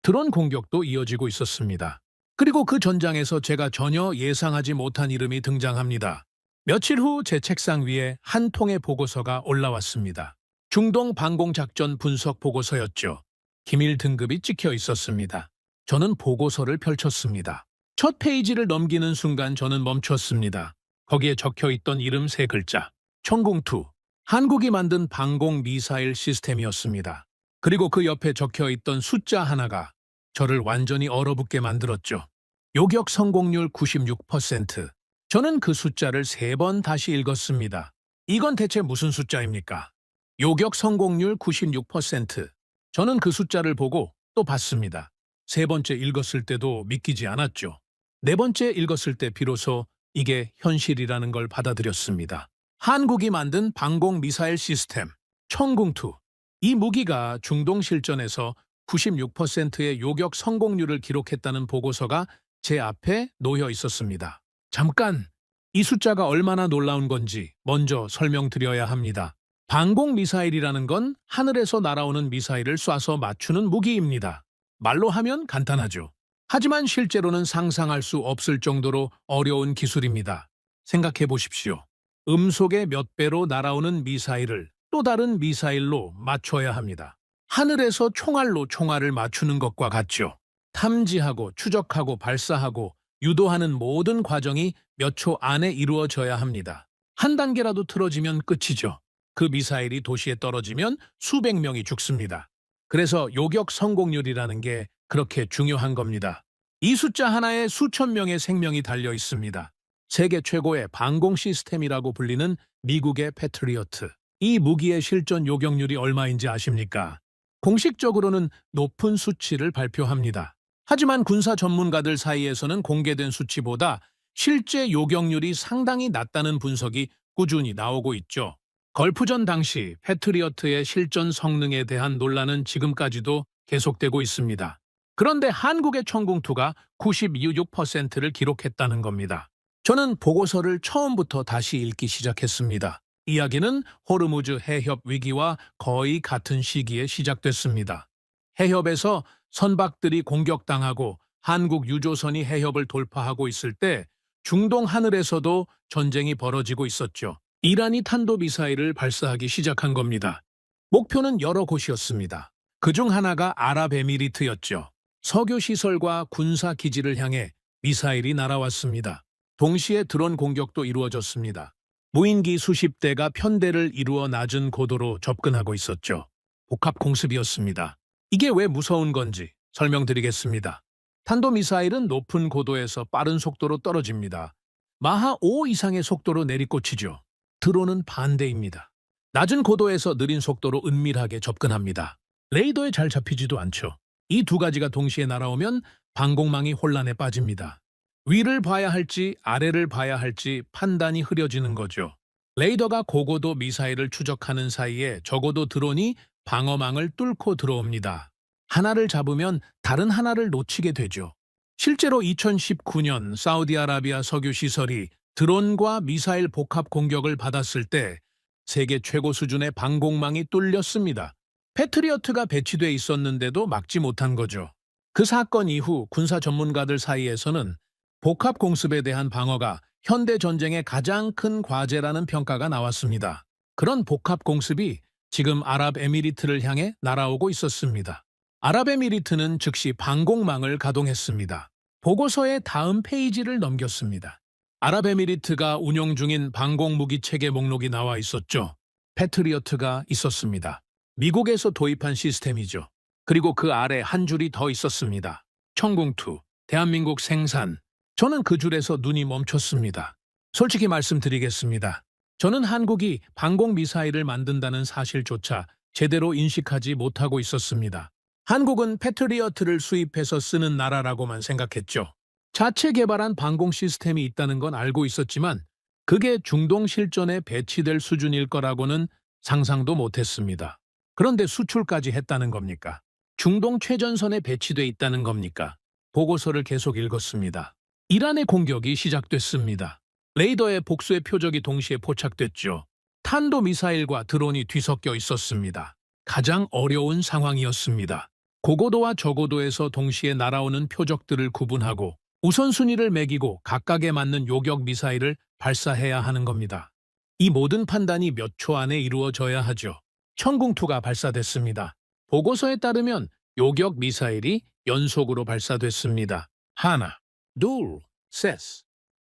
S2: 드론 공격도 이어지고 있었습니다. 그리고 그 전장에서 제가 전혀 예상하지 못한 이름이 등장합니다. 며칠 후 제 책상 위에 한 통의 보고서가 올라왔습니다. 중동 방공작전 분석 보고서였죠. 기밀 등급이 찍혀 있었습니다. 저는 보고서를 펼쳤습니다. 첫 페이지를 넘기는 순간 저는 멈췄습니다. 거기에 적혀있던 이름 3글자. 천궁2. 한국이 만든 방공 미사일 시스템이었습니다. 그리고 그 옆에 적혀있던 숫자 하나가 저를 완전히 얼어붙게 만들었죠. 요격 성공률 96%. 저는 그 숫자를 3번 다시 읽었습니다. 이건 대체 무슨 숫자입니까? 요격 성공률 96%. 저는 그 숫자를 보고 또 봤습니다. 3번째 읽었을 때도 믿기지 않았죠. 4번째 읽었을 때 비로소 이게 현실이라는 걸 받아들였습니다. 한국이 만든 방공 미사일 시스템, 천궁2. 이 무기가 중동 실전에서 96%의 요격 성공률을 기록했다는 보고서가 제 앞에 놓여 있었습니다. 잠깐, 이 숫자가 얼마나 놀라운 건지 먼저 설명드려야 합니다. 방공 미사일이라는 건 하늘에서 날아오는 미사일을 쏴서 맞추는 무기입니다. 말로 하면 간단하죠. 하지만 실제로는 상상할 수 없을 정도로 어려운 기술입니다. 생각해 보십시오. 음속의 몇 배로 날아오는 미사일을 또 다른 미사일로 맞춰야 합니다. 하늘에서 총알로 총알을 맞추는 것과 같죠. 탐지하고 추적하고 발사하고 유도하는 모든 과정이 몇 초 안에 이루어져야 합니다. 한 단계라도 틀어지면 끝이죠. 그 미사일이 도시에 떨어지면 수백 명이 죽습니다. 그래서 요격 성공률이라는 게 그렇게 중요한 겁니다. 이 숫자 하나에 수천 명의 생명이 달려 있습니다. 세계 최고의 방공 시스템이라고 불리는 미국의 패트리어트. 이 무기의 실전 요격률이 얼마인지 아십니까? 공식적으로는 높은 수치를 발표합니다. 하지만 군사 전문가들 사이에서는 공개된 수치보다 실제 요격률이 상당히 낮다는 분석이 꾸준히 나오고 있죠. 걸프전 당시 패트리어트의 실전 성능에 대한 논란은 지금까지도 계속되고 있습니다. 그런데 한국의 천궁2가 96%를 기록했다는 겁니다. 저는 보고서를 처음부터 다시 읽기 시작했습니다. 이야기는 호르무즈 해협 위기와 거의 같은 시기에 시작됐습니다. 해협에서 선박들이 공격당하고 한국 유조선이 해협을 돌파하고 있을 때 중동 하늘에서도 전쟁이 벌어지고 있었죠. 이란이 탄도미사일을 발사하기 시작한 겁니다. 목표는 여러 곳이었습니다. 그중 하나가 아랍에미리트였죠. 석유시설과 군사기지를 향해 미사일이 날아왔습니다. 동시에 드론 공격도 이루어졌습니다. 무인기 수십 대가 편대를 이루어 낮은 고도로 접근하고 있었죠. 복합 공습이었습니다. 이게 왜 무서운 건지 설명드리겠습니다. 탄도미사일은 높은 고도에서 빠른 속도로 떨어집니다. 마하 5 이상의 속도로 내리꽂히죠. 드론은 반대입니다. 낮은 고도에서 느린 속도로 은밀하게 접근합니다. 레이더에 잘 잡히지도 않죠. 이 두 가지가 동시에 날아오면 방공망이 혼란에 빠집니다. 위를 봐야 할지 아래를 봐야 할지 판단이 흐려지는 거죠. 레이더가 고고도 미사일을 추적하는 사이에 적어도 드론이 방어망을 뚫고 들어옵니다. 하나를 잡으면 다른 하나를 놓치게 되죠. 실제로 2019년 사우디아라비아 석유 시설이 드론과 미사일 복합 공격을 받았을 때 세계 최고 수준의 방공망이 뚫렸습니다. 패트리어트가 배치돼 있었는데도 막지 못한 거죠. 그 사건 이후 군사 전문가들 사이에서는 복합 공습에 대한 방어가 현대 전쟁의 가장 큰 과제라는 평가가 나왔습니다. 그런 복합 공습이 지금 아랍에미리트를 향해 날아오고 있었습니다. 아랍에미리트는 즉시 방공망을 가동했습니다. 보고서의 다음 페이지를 넘겼습니다. 아랍에미리트가 운용 중인 방공무기 체계 목록이 나와 있었죠. 패트리어트가 있었습니다. 미국에서 도입한 시스템이죠. 그리고 그 아래 한 줄이 더 있었습니다. 청궁2, 대한민국 생산. 저는 그 줄에서 눈이 멈췄습니다. 솔직히 말씀드리겠습니다. 저는 한국이 방공미사일을 만든다는 사실조차 제대로 인식하지 못하고 있었습니다. 한국은 패트리어트를 수입해서 쓰는 나라라고만 생각했죠. 자체 개발한 방공 시스템이 있다는 건 알고 있었지만 그게 중동 실전에 배치될 수준일 거라고는 상상도 못했습니다. 그런데 수출까지 했다는 겁니까? 중동 최전선에 배치돼 있다는 겁니까? 보고서를 계속 읽었습니다. 이란의 공격이 시작됐습니다. 레이더에 복수의 표적이 동시에 포착됐죠. 탄도미사일과 드론이 뒤섞여 있었습니다. 가장 어려운 상황이었습니다. 고고도와 저고도에서 동시에 날아오는 표적들을 구분하고 우선순위를 매기고 각각에 맞는 요격 미사일을 발사해야 하는 겁니다. 이 모든 판단이 몇 초 안에 이루어져야 하죠. 청궁2가 발사됐습니다. 보고서에 따르면 요격 미사일이 연속으로 발사됐습니다. 하나, 둘, 셋.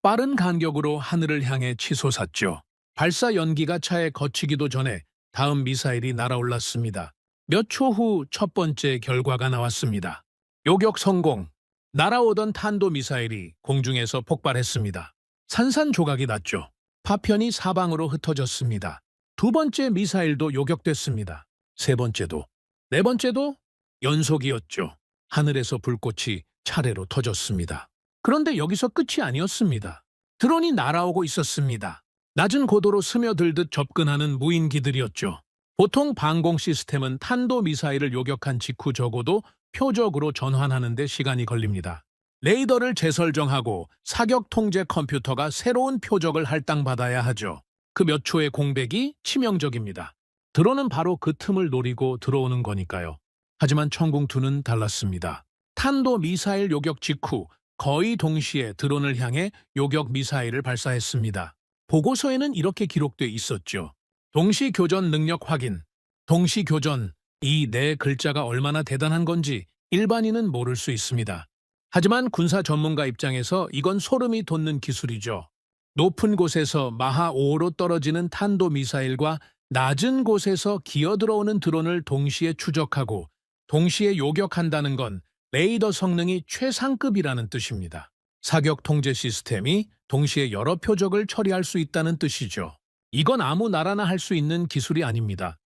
S2: 빠른 간격으로 하늘을 향해 치솟았죠. 발사 연기가 차에 거치기도 전에 다음 미사일이 날아올랐습니다. 몇 초 후 첫 번째 결과가 나왔습니다. 요격 성공. 날아오던 탄도미사일이 공중에서 폭발했습니다. 산산조각이 났죠. 파편이 사방으로 흩어졌습니다. 두 번째 미사일도 요격됐습니다. 세 번째도, 네 번째도 연속이었죠. 하늘에서 불꽃이 차례로 터졌습니다. 그런데 여기서 끝이 아니었습니다. 드론이 날아오고 있었습니다. 낮은 고도로 스며들듯 접근하는 무인기들이었죠. 보통 방공 시스템은 탄도미사일을 요격한 직후 적어도 표적으로 전환하는 데 시간이 걸립니다. 레이더를 재설정하고 사격 통제 컴퓨터가 새로운 표적을 할당받아야 하죠. 그 몇 초의 공백이 치명적입니다. 드론은 바로 그 틈을 노리고 들어오는 거니까요. 하지만 청궁2는 달랐습니다. 탄도미사일 요격 직후 거의 동시에 드론을 향해 요격 미사일을 발사했습니다. 보고서에는 이렇게 기록돼 있었죠. 동시 교전 능력 확인. 동시 교전. 이 네 글자가 얼마나 대단한 건지 일반인은 모를 수 있습니다. 하지만 군사 전문가 입장에서 이건 소름이 돋는 기술이죠. 높은 곳에서 마하 5로 떨어지는 탄도미사일과 낮은 곳에서 기어들어오는 드론을 동시에 추적하고 동시에 요격한다는 건 레이더 성능이 최상급이라는 뜻입니다. 사격 통제 시스템이 동시에 여러 표적을 처리할 수 있다는 뜻이죠. 이건 아무 나라나 할 수 있는 기술이 아닙니다.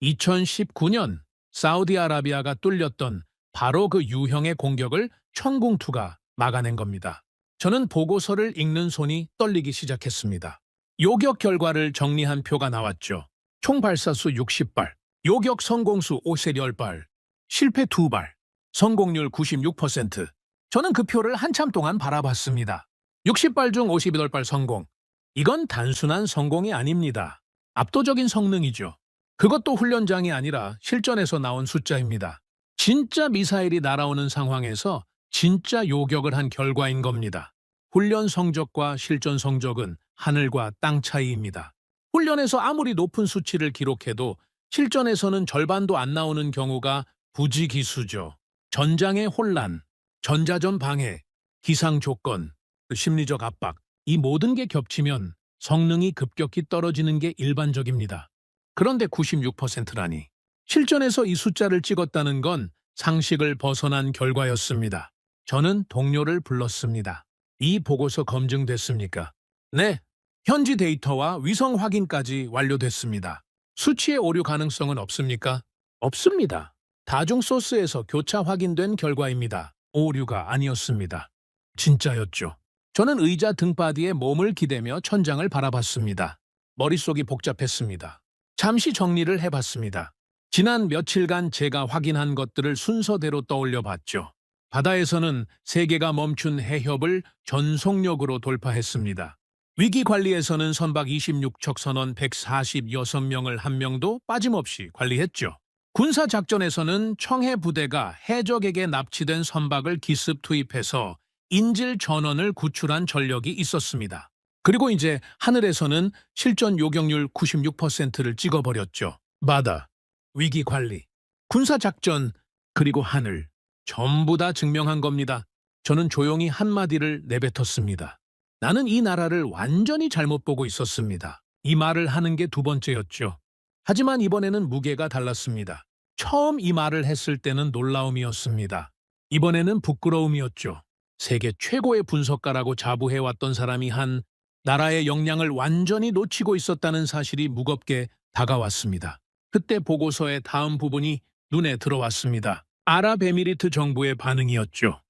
S2: 2019년 사우디아라비아가 뚫렸던 바로 그 유형의 공격을 청궁2가 막아낸 겁니다. 저는 보고서를 읽는 손이 떨리기 시작했습니다. 요격 결과를 정리한 표가 나왔죠. 총 발사수 60발, 요격 성공수 5세렬발, 실패 2발, 성공률 96%. 저는 그 표를 한참 동안 바라봤습니다. 60발 중 58발 성공. 이건 단순한 성공이 아닙니다. 압도적인 성능이죠. 그것도 훈련장이 아니라 실전에서 나온 숫자입니다. 진짜 미사일이 날아오는 상황에서 진짜 요격을 한 결과인 겁니다. 훈련 성적과 실전 성적은 하늘과 땅 차이입니다. 훈련에서 아무리 높은 수치를 기록해도 실전에서는 절반도 안 나오는 경우가 부지기수죠. 전장의 혼란, 전자전 방해, 기상 조건, 심리적 압박, 이 모든 게 겹치면 성능이 급격히 떨어지는 게 일반적입니다. 그런데 96%라니. 실전에서 이 숫자를 찍었다는 건 상식을 벗어난 결과였습니다. 저는 동료를 불렀습니다. 이 보고서 검증됐습니까? 네. 현지 데이터와 위성 확인까지 완료됐습니다. 수치의 오류 가능성은 없습니까? 없습니다. 다중 소스에서 교차 확인된 결과입니다. 오류가 아니었습니다. 진짜였죠. 저는 의자 등받이에 몸을 기대며 천장을 바라봤습니다. 머릿속이 복잡했습니다. 잠시 정리를 해봤습니다. 지난 며칠간 제가 확인한 것들을 순서대로 떠올려 봤죠. 바다에서는 세계가 멈춘 해협을 전속력으로 돌파했습니다. 위기 관리에서는 선박 26척 선원 146명을 한 명도 빠짐없이 관리했죠. 군사 작전에서는 청해 부대가 해적에게 납치된 선박을 기습 투입해서 인질 전원을 구출한 전력이 있었습니다. 그리고 이제 하늘에서는 실전 요격률 96%를 찍어버렸죠. 바다, 위기 관리, 군사 작전, 그리고 하늘. 전부 다 증명한 겁니다. 저는 조용히 한마디를 내뱉었습니다. 나는 이 나라를 완전히 잘못 보고 있었습니다. 이 말을 하는 게 두 번째였죠. 하지만 이번에는 무게가 달랐습니다. 처음 이 말을 했을 때는 놀라움이었습니다. 이번에는 부끄러움이었죠. 세계 최고의 분석가라고 자부해왔던 사람이 한 나라의 역량을 완전히 놓치고 있었다는 사실이 무겁게 다가왔습니다. 그때 보고서의 다음 부분이 눈에 들어왔습니다. 아랍에미리트 정부의 반응이었죠.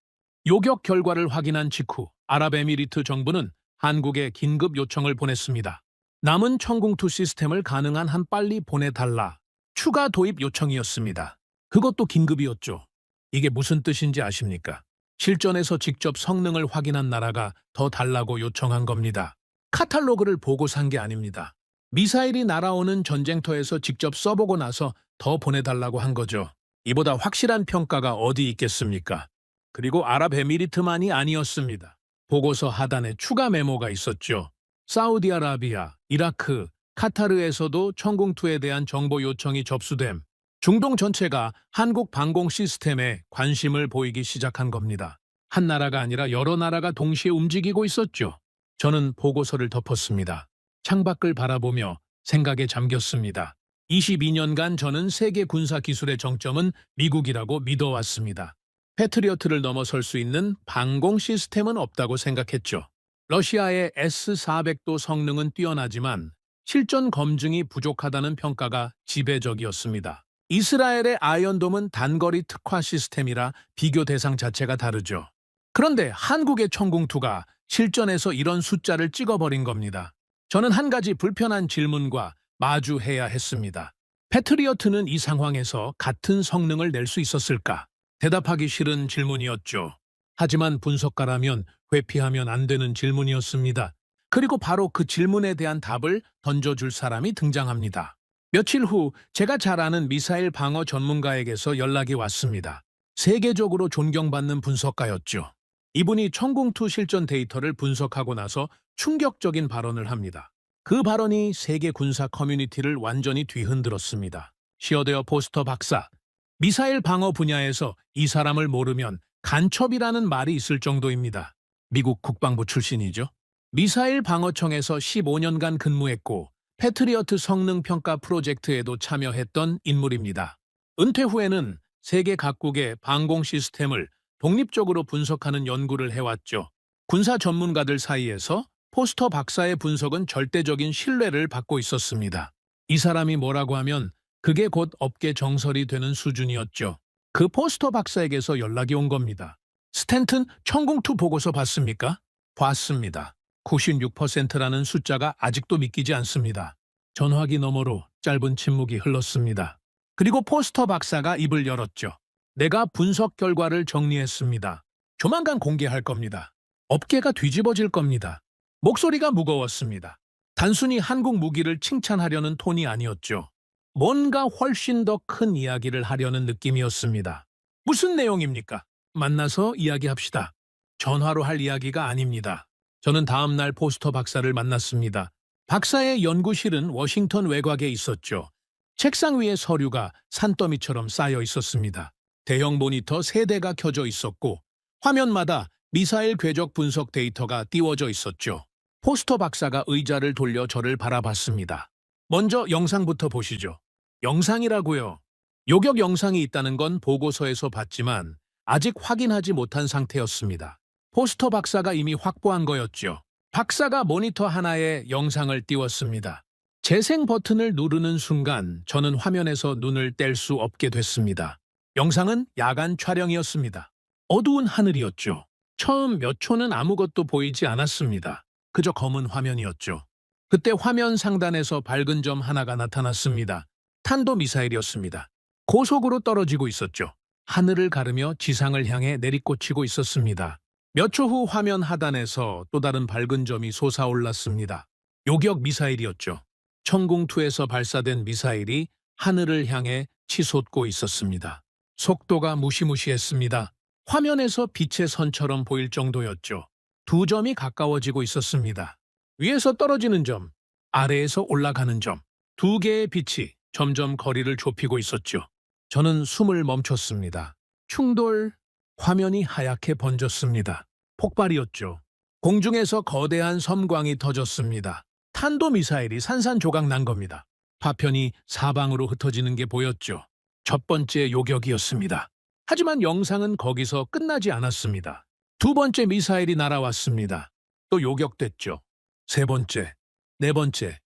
S2: 요격 결과를 확인한 직후 아랍에미리트 정부는 한국에 긴급 요청을 보냈습니다. 남은 청궁2 시스템을 가능한 한 빨리 보내달라. 추가 도입 요청이었습니다. 그것도 긴급이었죠. 이게 무슨 뜻인지 아십니까? 실전에서 직접 성능을 확인한 나라가 더 달라고 요청한 겁니다. 카탈로그를 보고 산 게 아닙니다. 미사일이 날아오는 전쟁터에서 직접 써보고 나서 더 보내달라고 한 거죠. 이보다 확실한 평가가 어디 있겠습니까? 그리고 아랍에미리트만이 아니었습니다. 보고서 하단에 추가 메모가 있었죠. 사우디아라비아, 이라크, 카타르에서도 청궁2에 대한 정보 요청이 접수됨. 중동 전체가 한국 방공 시스템에 관심을 보이기 시작한 겁니다. 한 나라가 아니라 여러 나라가 동시에 움직이고 있었죠. 저는 보고서를 덮었습니다. 창밖을 바라보며 생각에 잠겼습니다. 22년간 저는 세계 군사 기술의 정점은 미국이라고 믿어왔습니다. 패트리어트를 넘어설 수 있는 방공 시스템은 없다고 생각했죠. 러시아의 S-400도 성능은 뛰어나지만 실전 검증이 부족하다는 평가가 지배적이었습니다. 이스라엘의 아이언돔은 단거리 특화 시스템이라 비교 대상 자체가 다르죠. 그런데 한국의 청궁2가 실전에서 이런 숫자를 찍어버린 겁니다. 저는 한 가지 불편한 질문과 마주해야 했습니다. 패트리어트는 이 상황에서 같은 성능을 낼 수 있었을까? 대답하기 싫은 질문이었죠. 하지만 분석가라면 회피하면 안 되는 질문이었습니다. 그리고 바로 그 질문에 대한 답을 던져줄 사람이 등장합니다. 며칠 후 제가 잘 아는 미사일 방어 전문가에게서 연락이 왔습니다. 세계적으로 존경받는 분석가였죠. 이분이 청궁2 실전 데이터를 분석하고 나서 충격적인 발언을 합니다. 그 발언이 세계 군사 커뮤니티를 완전히 뒤흔들었습니다. 시어데어 포스터 박사, 미사일 방어 분야에서 이 사람을 모르면 간첩이라는 말이 있을 정도입니다. 미국 국방부 출신이죠. 미사일 방어청에서 15년간 근무했고 패트리어트 성능 평가 프로젝트에도 참여했던 인물입니다. 은퇴 후에는 세계 각국의 방공 시스템을 독립적으로 분석하는 연구를 해왔죠. 군사 전문가들 사이에서 포스터 박사의 분석은 절대적인 신뢰를 받고 있었습니다. 이 사람이 뭐라고 하면 그게 곧 업계 정설이 되는 수준이었죠. 그 포스터 박사에게서 연락이 온 겁니다. 스탠튼 청궁2 보고서 봤습니까? 봤습니다. 96%라는 숫자가 아직도 믿기지 않습니다. 전화기 너머로 짧은 침묵이 흘렀습니다. 그리고 포스터 박사가 입을 열었죠. 내가 분석 결과를 정리했습니다. 조만간 공개할 겁니다. 업계가 뒤집어질 겁니다. 목소리가 무거웠습니다. 단순히 한국 무기를 칭찬하려는 톤이 아니었죠. 뭔가 훨씬 더 큰 이야기를 하려는 느낌이었습니다. 무슨 내용입니까? 만나서 이야기합시다. 전화로 할 이야기가 아닙니다. 저는 다음 날 포스터 박사를 만났습니다. 박사의 연구실은 워싱턴 외곽에 있었죠. 책상 위에 서류가 산더미처럼 쌓여 있었습니다. 대형 모니터 3대가 켜져 있었고 화면마다 미사일 궤적 분석 데이터가 띄워져 있었죠. 포스터 박사가 의자를 돌려 저를 바라봤습니다. 먼저 영상부터 보시죠. 영상이라고요. 요격 영상이 있다는 건 보고서에서 봤지만 아직 확인하지 못한 상태였습니다. 포스터 박사가 이미 확보한 거였죠. 박사가 모니터 하나에 영상을 띄웠습니다. 재생 버튼을 누르는 순간 저는 화면에서 눈을 뗄 수 없게 됐습니다. 영상은 야간 촬영이었습니다. 어두운 하늘이었죠. 처음 몇 초는 아무것도 보이지 않았습니다. 그저 검은 화면이었죠. 그때 화면 상단에서 밝은 점 하나가 나타났습니다. 탄도미사일이었습니다. 고속으로 떨어지고 있었죠. 하늘을 가르며 지상을 향해 내리꽂히고 있었습니다. 몇 초 후 화면 하단에서 또 다른 밝은 점이 솟아올랐습니다. 요격 미사일이었죠. 천궁2에서 발사된 미사일이 하늘을 향해 치솟고 있었습니다. 속도가 무시무시했습니다. 화면에서 빛의 선처럼 보일 정도였죠. 두 점이 가까워지고 있었습니다. 위에서 떨어지는 점, 아래에서 올라가는 점, 두 개의 빛이 점점 거리를 좁히고 있었죠. 저는 숨을 멈췄습니다. 충돌, 화면이 하얗게 번졌습니다. 폭발이었죠. 공중에서 거대한 섬광이 터졌습니다. 탄도미사일이 산산조각 난 겁니다. 파편이 사방으로 흩어지는 게 보였죠. 첫 번째 요격이었습니다. 하지만 영상은 거기서 끝나지 않았습니다. 두 번째 미사일이 날아왔습니다. 또 요격됐죠. 세 번째, 네 번째,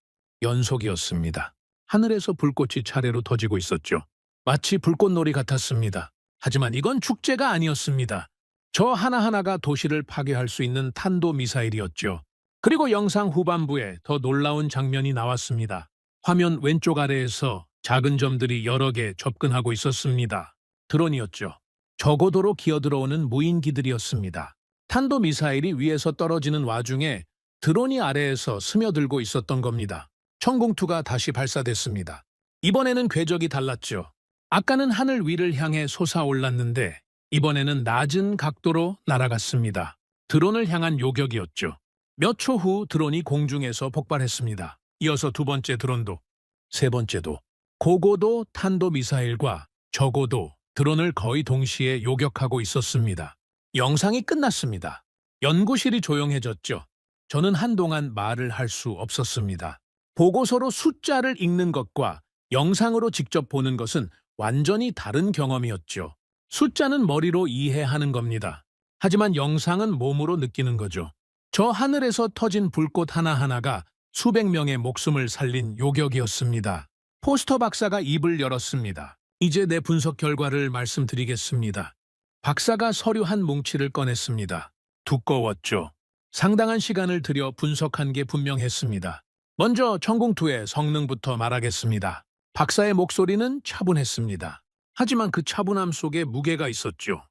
S2: 연속이었습니다. 하늘에서 불꽃이 차례로 터지고 있었죠. 마치 불꽃놀이 같았습니다. 하지만 이건 축제가 아니었습니다. 저 하나하나가 도시를 파괴할 수 있는 탄도미사일이었죠. 그리고 영상 후반부에 더 놀라운 장면이 나왔습니다. 화면 왼쪽 아래에서 작은 점들이 여러 개 접근하고 있었습니다. 드론이었죠. 저고도로 기어들어오는 무인기들이었습니다. 탄도미사일이 위에서 떨어지는 와중에 드론이 아래에서 스며들고 있었던 겁니다. 천궁2가 다시 발사됐습니다. 이번에는 궤적이 달랐죠. 아까는 하늘 위를 향해 솟아올랐는데 이번에는 낮은 각도로 날아갔습니다. 드론을 향한 요격이었죠. 몇 초 후 드론이 공중에서 폭발했습니다. 이어서 두 번째 드론도, 세 번째도, 고고도 탄도미사일과 저고도 드론을 거의 동시에 요격하고 있었습니다. 영상이 끝났습니다. 연구실이 조용해졌죠. 저는 한동안 말을 할 수 없었습니다. 보고서로 숫자를 읽는 것과 영상으로 직접 보는 것은 완전히 다른 경험이었죠. 숫자는 머리로 이해하는 겁니다. 하지만 영상은 몸으로 느끼는 거죠. 저 하늘에서 터진 불꽃 하나하나가 수백 명의 목숨을 살린 요격이었습니다. 포스터 박사가 입을 열었습니다. 이제 내 분석 결과를 말씀드리겠습니다. 박사가 서류 한 뭉치를 꺼냈습니다. 두꺼웠죠. 상당한 시간을 들여 분석한 게 분명했습니다. 먼저 천궁2의 성능부터 말하겠습니다. 박사의 목소리는 차분했습니다. 하지만 그 차분함 속에 무게가 있었죠.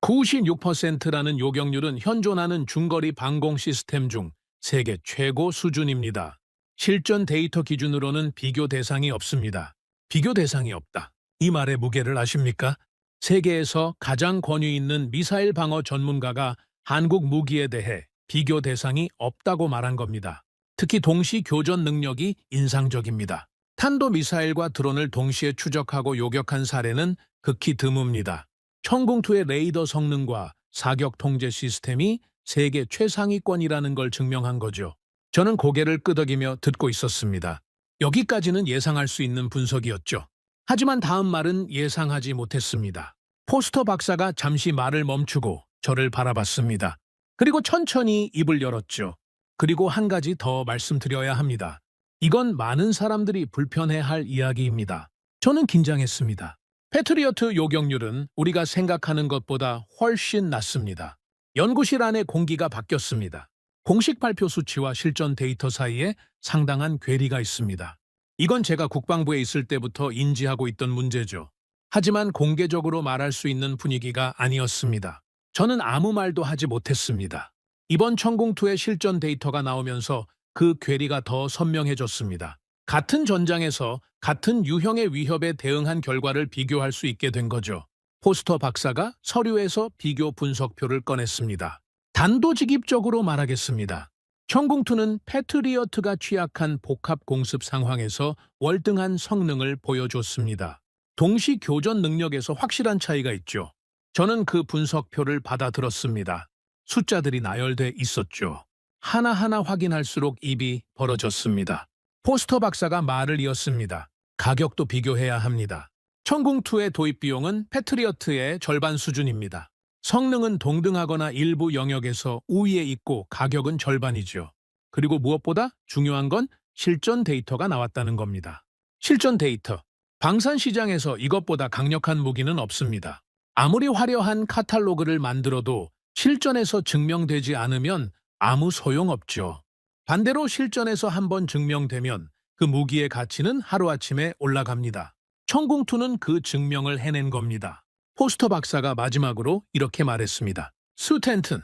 S2: 96%라는 요격률은 현존하는 중거리 방공 시스템 중 세계 최고 수준입니다. 실전 데이터 기준으로는 비교 대상이 없습니다. 비교 대상이 없다. 이 말의 무게를 아십니까? 세계에서 가장 권위 있는 미사일 방어 전문가가 한국 무기에 대해 비교 대상이 없다고 말한 겁니다. 특히 동시 교전 능력이 인상적입니다. 탄도미사일과 드론을 동시에 추적하고 요격한 사례는 극히 드뭅니다. 천궁2의 레이더 성능과 사격 통제 시스템이 세계 최상위권이라는 걸 증명한 거죠. 저는 고개를 끄덕이며 듣고 있었습니다. 여기까지는 예상할 수 있는 분석이었죠. 하지만 다음 말은 예상하지 못했습니다. 포스터 박사가 잠시 말을 멈추고 저를 바라봤습니다. 그리고 천천히 입을 열었죠. 그리고 한 가지 더 말씀드려야 합니다. 이건 많은 사람들이 불편해할 이야기입니다. 저는 긴장했습니다. 패트리어트 요격률은 우리가 생각하는 것보다 훨씬 낮습니다. 연구실 안에 공기가 바뀌었습니다. 공식 발표 수치와 실전 데이터 사이에 상당한 괴리가 있습니다. 이건 제가 국방부에 있을 때부터 인지하고 있던 문제죠. 하지만 공개적으로 말할 수 있는 분위기가 아니었습니다. 저는 아무 말도 하지 못했습니다. 이번 천궁2의 실전 데이터가 나오면서 그 괴리가 더 선명해졌습니다. 같은 전장에서 같은 유형의 위협에 대응한 결과를 비교할 수 있게 된 거죠. 포스터 박사가 서류에서 비교 분석표를 꺼냈습니다. 단도직입적으로 말하겠습니다. 천궁2는 패트리어트가 취약한 복합 공습 상황에서 월등한 성능을 보여줬습니다. 동시 교전 능력에서 확실한 차이가 있죠. 저는 그 분석표를 받아들었습니다. 숫자들이 나열돼 있었죠. 하나하나 확인할수록 입이 벌어졌습니다. 포스터 박사가 말을 이었습니다. 가격도 비교해야 합니다. 천궁2의 도입 비용은 패트리어트의 절반 수준입니다. 성능은 동등하거나 일부 영역에서 우위에 있고 가격은 절반이죠. 그리고 무엇보다 중요한 건 실전 데이터가 나왔다는 겁니다. 실전 데이터. 방산 시장에서 이것보다 강력한 무기는 없습니다. 아무리 화려한 카탈로그를 만들어도 실전에서 증명되지 않으면 아무 소용없죠. 반대로 실전에서 한번 증명되면 그 무기의 가치는 하루아침에 올라갑니다. 천궁2는 그 증명을 해낸 겁니다. 포스터 박사가 마지막으로 이렇게 말했습니다. 스탠튼,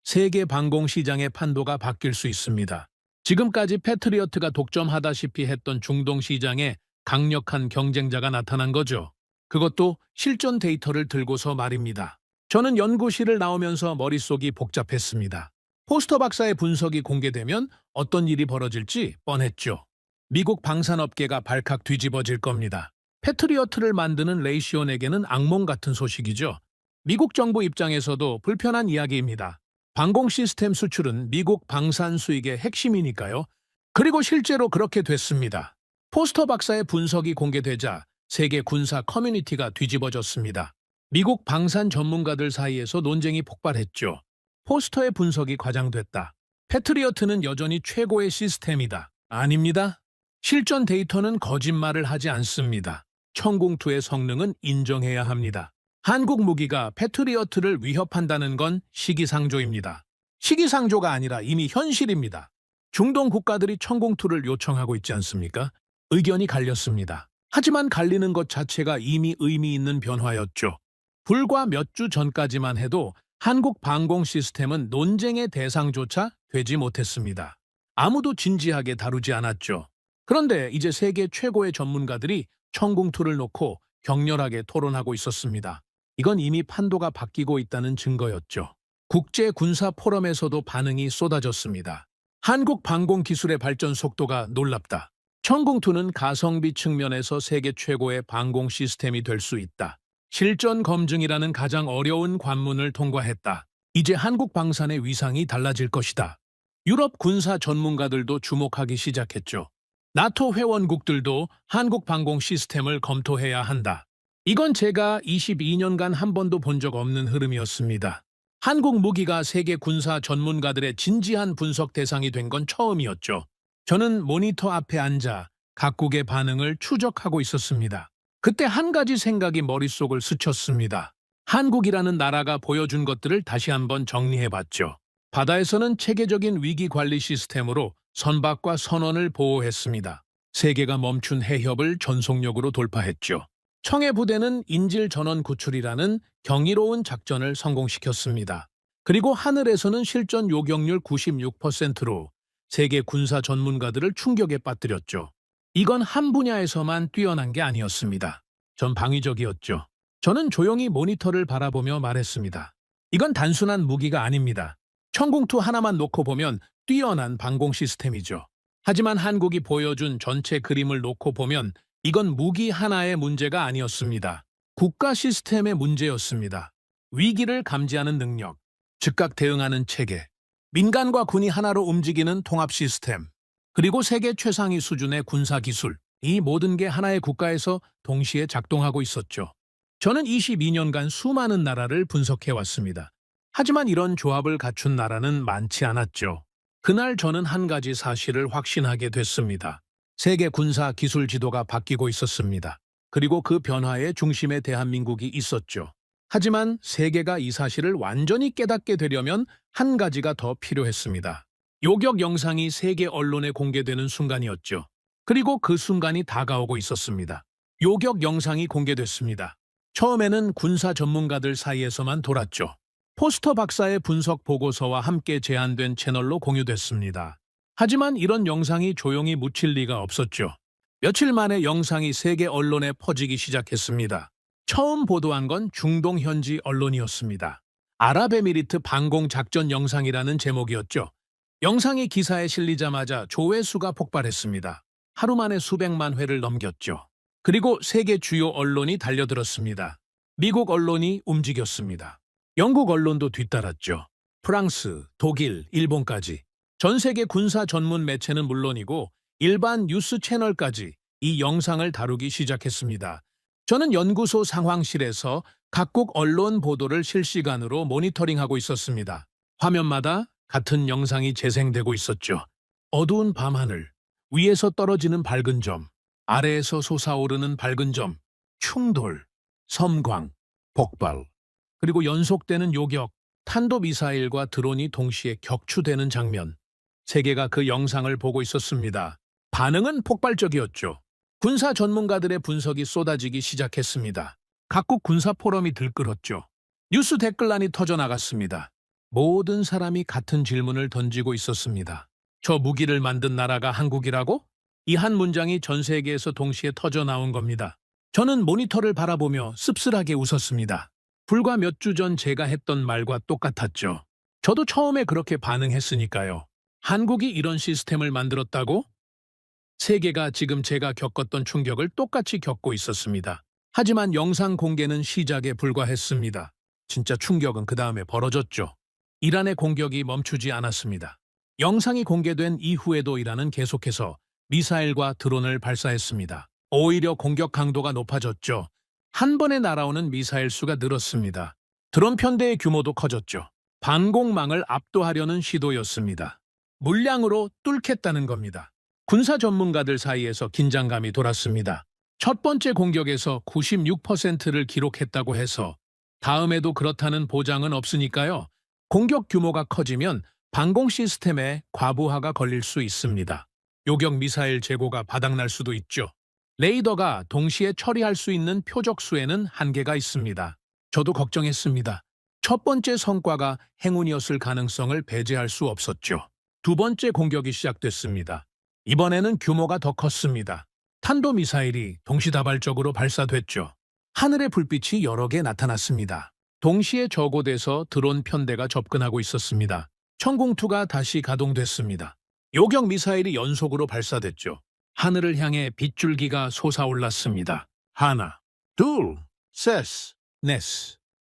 S2: 세계 방공 시장의 판도가 바뀔 수 있습니다. 지금까지 패트리어트가 독점하다시피 했던 중동 시장에 강력한 경쟁자가 나타난 거죠. 그것도 실전 데이터를 들고서 말입니다. 저는 연구실을 나오면서 머릿속이 복잡했습니다. 포스터 박사의 분석이 공개되면 어떤 일이 벌어질지 뻔했죠. 미국 방산업계가 발칵 뒤집어질 겁니다. 패트리어트를 만드는 레이시온에게는 악몽 같은 소식이죠. 미국 정부 입장에서도 불편한 이야기입니다. 방공 시스템 수출은 미국 방산 수익의 핵심이니까요. 그리고 실제로 그렇게 됐습니다. 포스터 박사의 분석이 공개되자 세계 군사 커뮤니티가 뒤집어졌습니다. 미국 방산 전문가들 사이에서 논쟁이 폭발했죠. 포스터의 분석이 과장됐다. 패트리어트는 여전히 최고의 시스템이다. 아닙니다. 실전 데이터는 거짓말을 하지 않습니다. 천궁2의 성능은 인정해야 합니다. 한국 무기가 패트리어트를 위협한다는 건 시기상조입니다. 시기상조가 아니라 이미 현실입니다. 중동 국가들이 천궁2를 요청하고 있지 않습니까? 의견이 갈렸습니다. 하지만 갈리는 것 자체가 이미 의미 있는 변화였죠. 불과 몇 주 전까지만 해도 한국 방공 시스템은 논쟁의 대상조차 되지 못했습니다. 아무도 진지하게 다루지 않았죠. 그런데 이제 세계 최고의 전문가들이 천궁2를 놓고 격렬하게 토론하고 있었습니다. 이건 이미 판도가 바뀌고 있다는 증거였죠. 국제 군사 포럼에서도 반응이 쏟아졌습니다. 한국 방공 기술의 발전 속도가 놀랍다. 천궁2는 가성비 측면에서 세계 최고의 방공 시스템이 될 수 있다. 실전 검증이라는 가장 어려운 관문을 통과했다. 이제 한국 방산의 위상이 달라질 것이다. 유럽 군사 전문가들도 주목하기 시작했죠. 나토 회원국들도 한국 방공 시스템을 검토해야 한다. 이건 제가 22년간 한 번도 본 적 없는 흐름이었습니다. 한국 무기가 세계 군사 전문가들의 진지한 분석 대상이 된 건 처음이었죠. 저는 모니터 앞에 앉아 각국의 반응을 추적하고 있었습니다. 그때 한 가지 생각이 머릿속을 스쳤습니다. 한국이라는 나라가 보여준 것들을 다시 한번 정리해봤죠. 바다에서는 체계적인 위기 관리 시스템으로 선박과 선원을 보호했습니다. 세계가 멈춘 해협을 전속력으로 돌파했죠. 청해 부대는 인질 전원 구출이라는 경이로운 작전을 성공시켰습니다. 그리고 하늘에서는 실전 요격률 96%로 세계 군사 전문가들을 충격에 빠뜨렸죠. 이건 한 분야에서만 뛰어난 게 아니었습니다. 전 방위적이었죠. 저는 조용히 모니터를 바라보며 말했습니다. 이건 단순한 무기가 아닙니다. 천궁2 하나만 놓고 보면 뛰어난 방공 시스템이죠. 하지만 한국이 보여준 전체 그림을 놓고 보면 이건 무기 하나의 문제가 아니었습니다. 국가 시스템의 문제였습니다. 위기를 감지하는 능력, 즉각 대응하는 체계, 민간과 군이 하나로 움직이는 통합 시스템, 그리고 세계 최상위 수준의 군사 기술, 이 모든 게 하나의 국가에서 동시에 작동하고 있었죠. 저는 22년간 수많은 나라를 분석해왔습니다. 하지만 이런 조합을 갖춘 나라는 많지 않았죠. 그날 저는 한 가지 사실을 확신하게 됐습니다. 세계 군사 기술 지도가 바뀌고 있었습니다. 그리고 그 변화의 중심에 대한민국이 있었죠. 하지만 세계가 이 사실을 완전히 깨닫게 되려면 한 가지가 더 필요했습니다. 요격 영상이 세계 언론에 공개되는 순간이었죠. 그리고 그 순간이 다가오고 있었습니다. 요격 영상이 공개됐습니다. 처음에는 군사 전문가들 사이에서만 돌았죠. 포스터 박사의 분석 보고서와 함께 제안된 채널로 공유됐습니다. 하지만 이런 영상이 조용히 묻힐 리가 없었죠. 며칠 만에 영상이 세계 언론에 퍼지기 시작했습니다. 처음 보도한 건 중동 현지 언론이었습니다. 아랍에미리트 방공 작전 영상이라는 제목이었죠. 영상이 기사에 실리자마자 조회수가 폭발했습니다. 하루 만에 수백만 회를 넘겼죠. 그리고 세계 주요 언론이 달려들었습니다. 미국 언론이 움직였습니다. 영국 언론도 뒤따랐죠. 프랑스, 독일, 일본까지. 전 세계 군사 전문 매체는 물론이고 일반 뉴스 채널까지 이 영상을 다루기 시작했습니다. 저는 연구소 상황실에서 각국 언론 보도를 실시간으로 모니터링하고 있었습니다. 화면마다 같은 영상이 재생되고 있었죠. 어두운 밤하늘, 위에서 떨어지는 밝은 점, 아래에서 솟아오르는 밝은 점, 충돌, 섬광, 폭발, 그리고 연속되는 요격, 탄도미사일과 드론이 동시에 격추되는 장면. 세계가 그 영상을 보고 있었습니다. 반응은 폭발적이었죠. 군사 전문가들의 분석이 쏟아지기 시작했습니다. 각국 군사 포럼이 들끓었죠. 뉴스 댓글란이 터져나갔습니다. 모든 사람이 같은 질문을 던지고 있었습니다. 저 무기를 만든 나라가 한국이라고? 이 한 문장이 전 세계에서 동시에 터져나온 겁니다. 저는 모니터를 바라보며 씁쓸하게 웃었습니다. 불과 몇 주 전 제가 했던 말과 똑같았죠. 저도 처음에 그렇게 반응했으니까요. 한국이 이런 시스템을 만들었다고? 세계가 지금 제가 겪었던 충격을 똑같이 겪고 있었습니다. 하지만 영상 공개는 시작에 불과했습니다. 진짜 충격은 그 다음에 벌어졌죠. 이란의 공격이 멈추지 않았습니다. 영상이 공개된 이후에도 이란은 계속해서 미사일과 드론을 발사했습니다. 오히려 공격 강도가 높아졌죠. 한 번에 날아오는 미사일 수가 늘었습니다. 드론 편대의 규모도 커졌죠. 반공망을 압도하려는 시도였습니다. 물량으로 뚫겠다는 겁니다. 군사 전문가들 사이에서 긴장감이 돌았습니다. 첫 번째 공격에서 96%를 기록했다고 해서 다음에도 그렇다는 보장은 없으니까요. 공격 규모가 커지면 방공 시스템에 과부하가 걸릴 수 있습니다. 요격 미사일 재고가 바닥날 수도 있죠. 레이더가 동시에 처리할 수 있는 표적 수에는 한계가 있습니다. 저도 걱정했습니다. 첫 번째 성과가 행운이었을 가능성을 배제할 수 없었죠. 두 번째 공격이 시작됐습니다. 이번에는 규모가 더 컸습니다. 탄도미사일이 동시다발적으로 발사됐죠. 하늘의 불빛이 여러 개 나타났습니다. 동시에 저곳에서 드론 편대가 접근하고 있었습니다. 천공투가 다시 가동됐습니다. 요격 미사일이 연속으로 발사됐죠. 하늘을 향해 빗줄기가 솟아올랐습니다. 하나, 둘, 셋, 넷.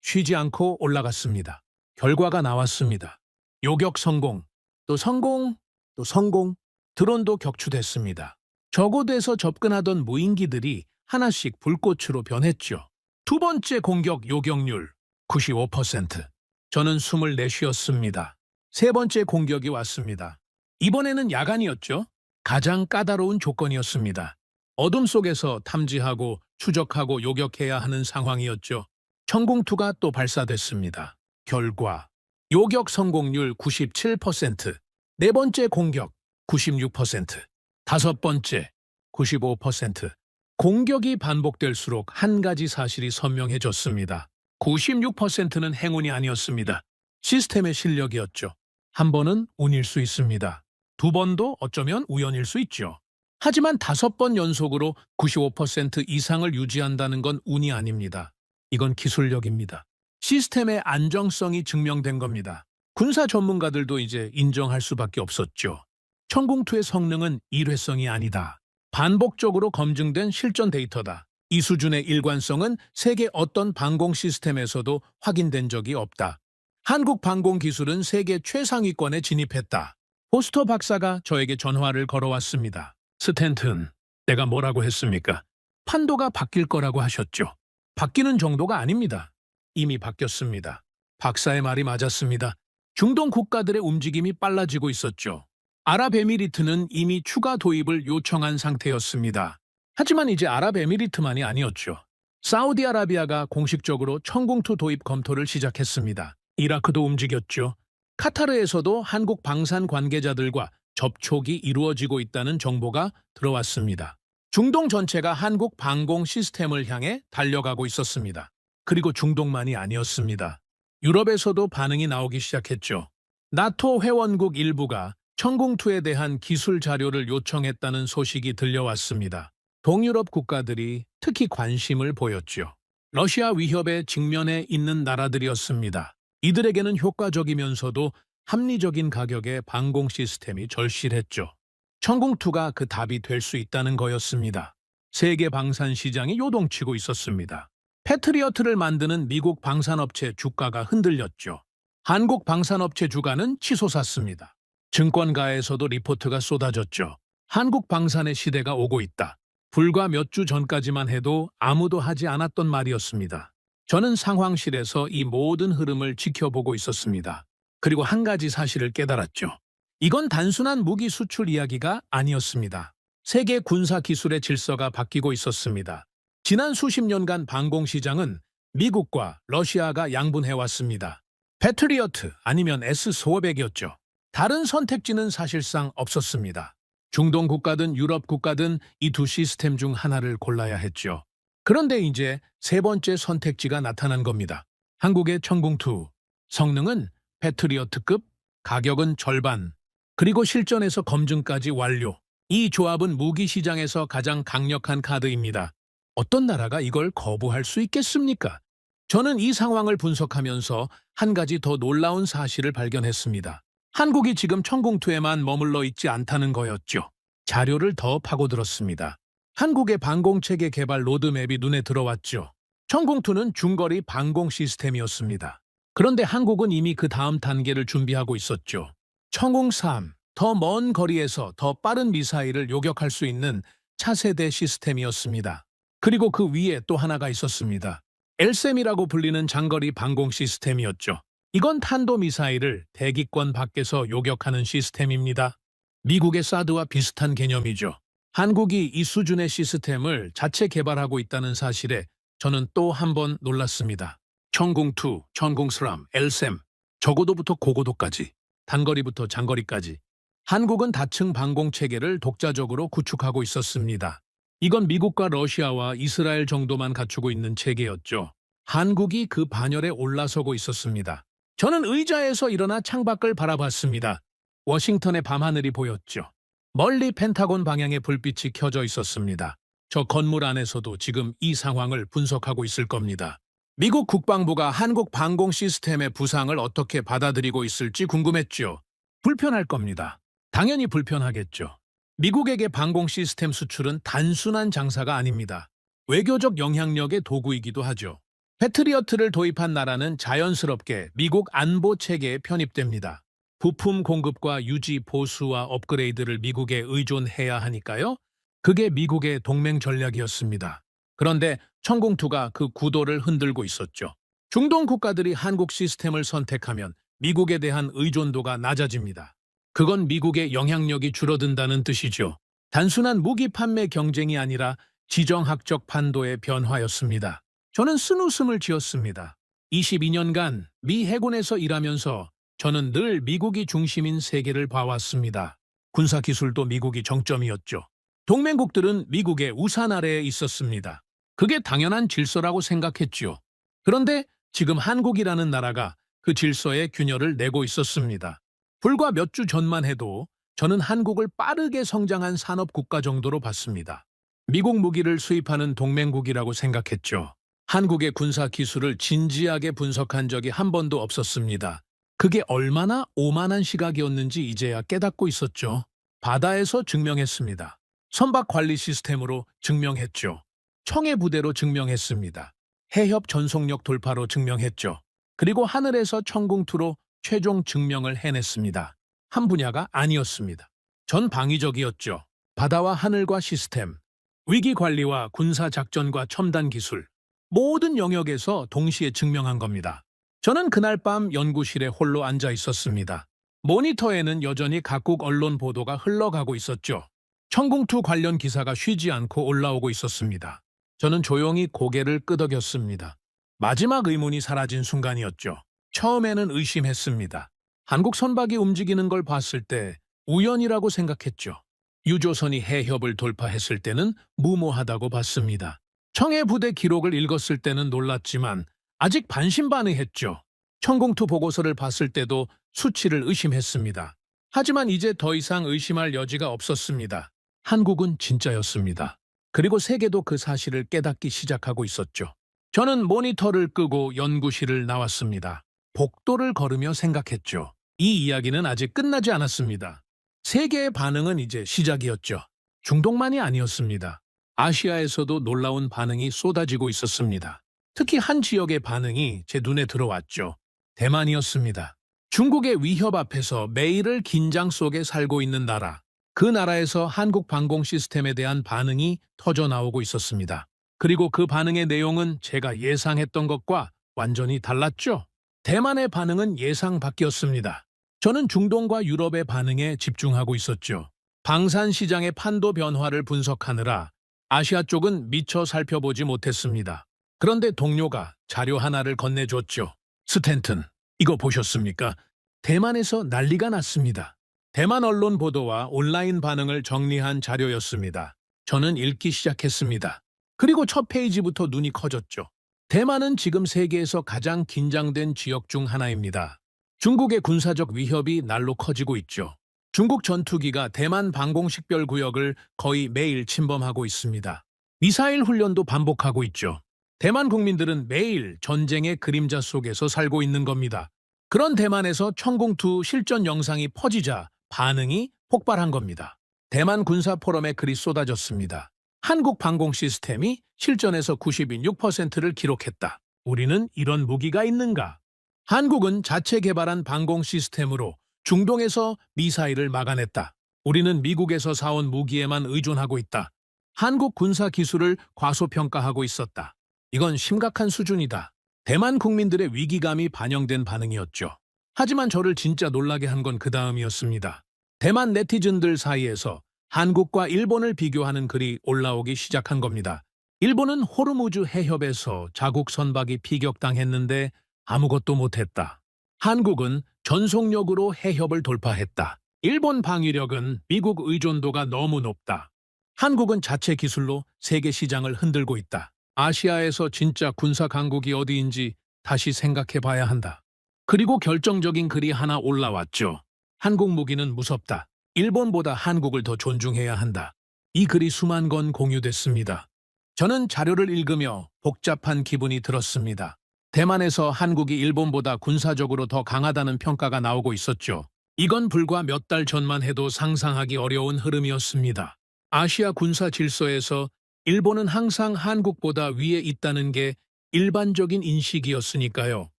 S2: 쉬지 않고 올라갔습니다. 결과가 나왔습니다. 요격 성공, 또 성공, 또 성공. 드론도 격추됐습니다. 저곳에서 접근하던 무인기들이 하나씩 불꽃으로 변했죠. 두 번째 공격 요격률 95%. 저는 숨을 내쉬었습니다. 세 번째 공격이 왔습니다. 이번에는 야간이었죠. 가장 까다로운 조건이었습니다. 어둠 속에서 탐지하고 추적하고 요격해야 하는 상황이었죠. 천공투가 또 발사됐습니다. 결과 요격 성공률 97%. 네 번째 공격 96%. 다섯 번째 95%. 공격이 반복될수록 한 가지 사실이 선명해졌습니다. 96%는 행운이 아니었습니다. 시스템의 실력이었죠. 한 번은 운일 수 있습니다. 두 번도 어쩌면 우연일 수 있죠. 하지만 5번 연속으로 95% 이상을 유지한다는 건 운이 아닙니다. 이건 기술력입니다. 시스템의 안정성이 증명된 겁니다. 군사 전문가들도 이제 인정할 수밖에 없었죠. 천공투의 성능은 일회성이 아니다. 반복적으로 검증된 실전 데이터다. 이 수준의 일관성은 세계 어떤 방공 시스템에서도 확인된 적이 없다. 한국 방공 기술은 세계 최상위권에 진입했다. 포스터 박사가 저에게 전화를 걸어왔습니다. 스탠튼, 내가 뭐라고 했습니까? 판도가 바뀔 거라고 하셨죠. 바뀌는 정도가 아닙니다. 이미 바뀌었습니다. 박사의 말이 맞았습니다. 중동 국가들의 움직임이 빨라지고 있었죠. 아랍에미리트는 이미 추가 도입을 요청한 상태였습니다. 하지만 이제 아랍에미리트만이 아니었죠. 사우디아라비아가 공식적으로 천공투 도입 검토를 시작했습니다. 이라크도 움직였죠. 카타르에서도 한국 방산 관계자들과 접촉이 이루어지고 있다는 정보가 들어왔습니다. 중동 전체가 한국 방공 시스템을 향해 달려가고 있었습니다. 그리고 중동만이 아니었습니다. 유럽에서도 반응이 나오기 시작했죠. 나토 회원국 일부가 천공투에 대한 기술 자료를 요청했다는 소식이 들려왔습니다. 동유럽 국가들이 특히 관심을 보였죠. 러시아 위협에 직면해 있는 나라들이었습니다. 이들에게는 효과적이면서도 합리적인 가격의 방공 시스템이 절실했죠. 천공투가 그 답이 될 수 있다는 거였습니다. 세계 방산 시장이 요동치고 있었습니다. 패트리어트를 만드는 미국 방산업체 주가가 흔들렸죠. 한국 방산업체 주가는 치솟았습니다. 증권가에서도 리포트가 쏟아졌죠. 한국 방산의 시대가 오고 있다. 불과 몇 주 전까지만 해도 아무도 하지 않았던 말이었습니다. 저는 상황실에서 이 모든 흐름을 지켜보고 있었습니다. 그리고 한 가지 사실을 깨달았죠. 이건 단순한 무기 수출 이야기가 아니었습니다. 세계 군사 기술의 질서가 바뀌고 있었습니다. 지난 수십 년간 방공시장은 미국과 러시아가 양분해왔습니다. 패트리어트 아니면 S-400이었죠. 다른 선택지는 사실상 없었습니다. 중동 국가든 유럽 국가든 이 두 시스템 중 하나를 골라야 했죠. 그런데 이제 세 번째 선택지가 나타난 겁니다. 한국의 천궁2. 성능은 패트리어트급, 가격은 절반, 그리고 실전에서 검증까지 완료. 이 조합은 무기 시장에서 가장 강력한 카드입니다. 어떤 나라가 이걸 거부할 수 있겠습니까? 저는 이 상황을 분석하면서 한 가지 더 놀라운 사실을 발견했습니다. 한국이 지금 천궁2에만 머물러 있지 않다는 거였죠. 자료를 더 파고들었습니다. 한국의 방공체계 개발 로드맵이 눈에 들어왔죠. 천궁2는 중거리 방공 시스템이었습니다. 그런데 한국은 이미 그 다음 단계를 준비하고 있었죠. 천궁3, 더 먼 거리에서 더 빠른 미사일을 요격할 수 있는 차세대 시스템이었습니다. 그리고 그 위에 또 하나가 있었습니다. LSAM이라고 불리는 장거리 방공 시스템이었죠. 이건 탄도미사일을 대기권 밖에서 요격하는 시스템입니다. 미국의 사드와 비슷한 개념이죠. 한국이 이 수준의 시스템을 자체 개발하고 있다는 사실에 저는 또 한 번 놀랐습니다. 천궁2, 천궁3, LSAM, 저고도부터 고고도까지, 단거리부터 장거리까지. 한국은 다층 방공체계를 독자적으로 구축하고 있었습니다. 이건 미국과 러시아와 이스라엘 정도만 갖추고 있는 체계였죠. 한국이 그 반열에 올라서고 있었습니다. 저는 의자에서 일어나 창밖을 바라봤습니다. 워싱턴의 밤하늘이 보였죠. 멀리 펜타곤 방향의 불빛이 켜져 있었습니다. 저 건물 안에서도 지금 이 상황을 분석하고 있을 겁니다. 미국 국방부가 한국 방공 시스템의 부상을 어떻게 받아들이고 있을지 궁금했죠. 불편할 겁니다. 당연히 불편하겠죠. 미국에게 방공 시스템 수출은 단순한 장사가 아닙니다. 외교적 영향력의 도구이기도 하죠. 패트리어트를 도입한 나라는 자연스럽게 미국 안보 체계에 편입됩니다. 부품 공급과 유지, 보수와 업그레이드를 미국에 의존해야 하니까요. 그게 미국의 동맹 전략이었습니다. 그런데 천궁2가 그 구도를 흔들고 있었죠. 중동 국가들이 한국 시스템을 선택하면 미국에 대한 의존도가 낮아집니다. 그건 미국의 영향력이 줄어든다는 뜻이죠. 단순한 무기 판매 경쟁이 아니라 지정학적 판도의 변화였습니다. 저는 쓴웃음을 지었습니다. 22년간 미 해군에서 일하면서 저는 늘 미국이 중심인 세계를 봐왔습니다. 군사기술도 미국이 정점이었죠. 동맹국들은 미국의 우산 아래에 있었습니다. 그게 당연한 질서라고 생각했죠. 그런데 지금 한국이라는 나라가 그 질서에 균열을 내고 있었습니다. 불과 몇 주 전만 해도 저는 한국을 빠르게 성장한 산업국가 정도로 봤습니다. 미국 무기를 수입하는 동맹국이라고 생각했죠. 한국의 군사 기술을 진지하게 분석한 적이 한 번도 없었습니다. 그게 얼마나 오만한 시각이었는지 이제야 깨닫고 있었죠. 바다에서 증명했습니다. 선박 관리 시스템으로 증명했죠. 청해 부대로 증명했습니다. 해협 전속력 돌파로 증명했죠. 그리고 하늘에서 천궁2로 최종 증명을 해냈습니다. 한 분야가 아니었습니다. 전 방위적이었죠. 바다와 하늘과 시스템, 위기 관리와 군사 작전과 첨단 기술, 모든 영역에서 동시에 증명한 겁니다. 저는 그날 밤 연구실에 홀로 앉아 있었습니다. 모니터에는 여전히 각국 언론 보도가 흘러가고 있었죠. 천궁2 관련 기사가 쉬지 않고 올라오고 있었습니다. 저는 조용히 고개를 끄덕였습니다. 마지막 의문이 사라진 순간이었죠. 처음에는 의심했습니다. 한국 선박이 움직이는 걸 봤을 때 우연이라고 생각했죠. 유조선이 해협을 돌파했을 때는 무모하다고 봤습니다. 청해 부대 기록을 읽었을 때는 놀랐지만 아직 반신반의했죠. 천궁2 보고서를 봤을 때도 수치를 의심했습니다. 하지만 이제 더 이상 의심할 여지가 없었습니다. 한국은 진짜였습니다. 그리고 세계도 그 사실을 깨닫기 시작하고 있었죠. 저는 모니터를 끄고 연구실을 나왔습니다. 복도를 걸으며 생각했죠. 이 이야기는 아직 끝나지 않았습니다. 세계의 반응은 이제 시작이었죠. 중동만이 아니었습니다. 아시아에서도 놀라운 반응이 쏟아지고 있었습니다. 특히 한 지역의 반응이 제 눈에 들어왔죠. 대만이었습니다. 중국의 위협 앞에서 매일을 긴장 속에 살고 있는 나라. 그 나라에서 한국 방공 시스템에 대한 반응이 터져 나오고 있었습니다. 그리고 그 반응의 내용은 제가 예상했던 것과 완전히 달랐죠. 대만의 반응은 예상 밖이었습니다. 저는 중동과 유럽의 반응에 집중하고 있었죠. 방산 시장의 판도 변화를 분석하느라 아시아 쪽은 미처 살펴보지 못했습니다. 그런데 동료가 자료 하나를 건네줬죠. 스탠튼, 이거 보셨습니까? 대만에서 난리가 났습니다. 대만 언론 보도와 온라인 반응을 정리한 자료였습니다. 저는 읽기 시작했습니다. 그리고 첫 페이지부터 눈이 커졌죠. 대만은 지금 세계에서 가장 긴장된 지역 중 하나입니다. 중국의 군사적 위협이 날로 커지고 있죠. 중국 전투기가 대만 방공식별 구역을 거의 매일 침범하고 있습니다. 미사일 훈련도 반복하고 있죠. 대만 국민들은 매일 전쟁의 그림자 속에서 살고 있는 겁니다. 그런 대만에서 천공투 실전 영상이 퍼지자 반응이 폭발한 겁니다. 대만 군사 포럼에 글이 쏟아졌습니다. 한국 방공 시스템이 실전에서 96%를 기록했다. 우리는 이런 무기가 있는가? 한국은 자체 개발한 방공 시스템으로 중동에서 미사일을 막아냈다. 우리는 미국에서 사온 무기에만 의존하고 있다. 한국 군사 기술을 과소평가하고 있었다. 이건 심각한 수준이다. 대만 국민들의 위기감이 반영된 반응이었죠. 하지만 저를 진짜 놀라게 한 건 그 다음이었습니다. 대만 네티즌들 사이에서 한국과 일본을 비교하는 글이 올라오기 시작한 겁니다. 일본은 호르무즈 해협에서 자국 선박이 피격당했는데 아무것도 못했다. 한국은 전속력으로 해협을 돌파했다. 일본 방위력은 미국 의존도가 너무 높다. 한국은 자체 기술로 세계 시장을 흔들고 있다. 아시아에서 진짜 군사 강국이 어디인지 다시 생각해 봐야 한다. 그리고 결정적인 글이 하나 올라왔죠. 한국 무기는 무섭다. 일본보다 한국을 더 존중해야 한다. 이 글이 수만 건 공유됐습니다. 저는 자료를 읽으며 복잡한 기분이 들었습니다. 대만에서 한국이 일본보다 군사적으로 더 강하다는 평가가 나오고 있었죠. 이건 불과 몇 달 전만 해도 상상하기 어려운 흐름이었습니다. 아시아 군사 질서에서 일본은 항상 한국보다 위에 있다는 게 일반적인 인식이었으니까요.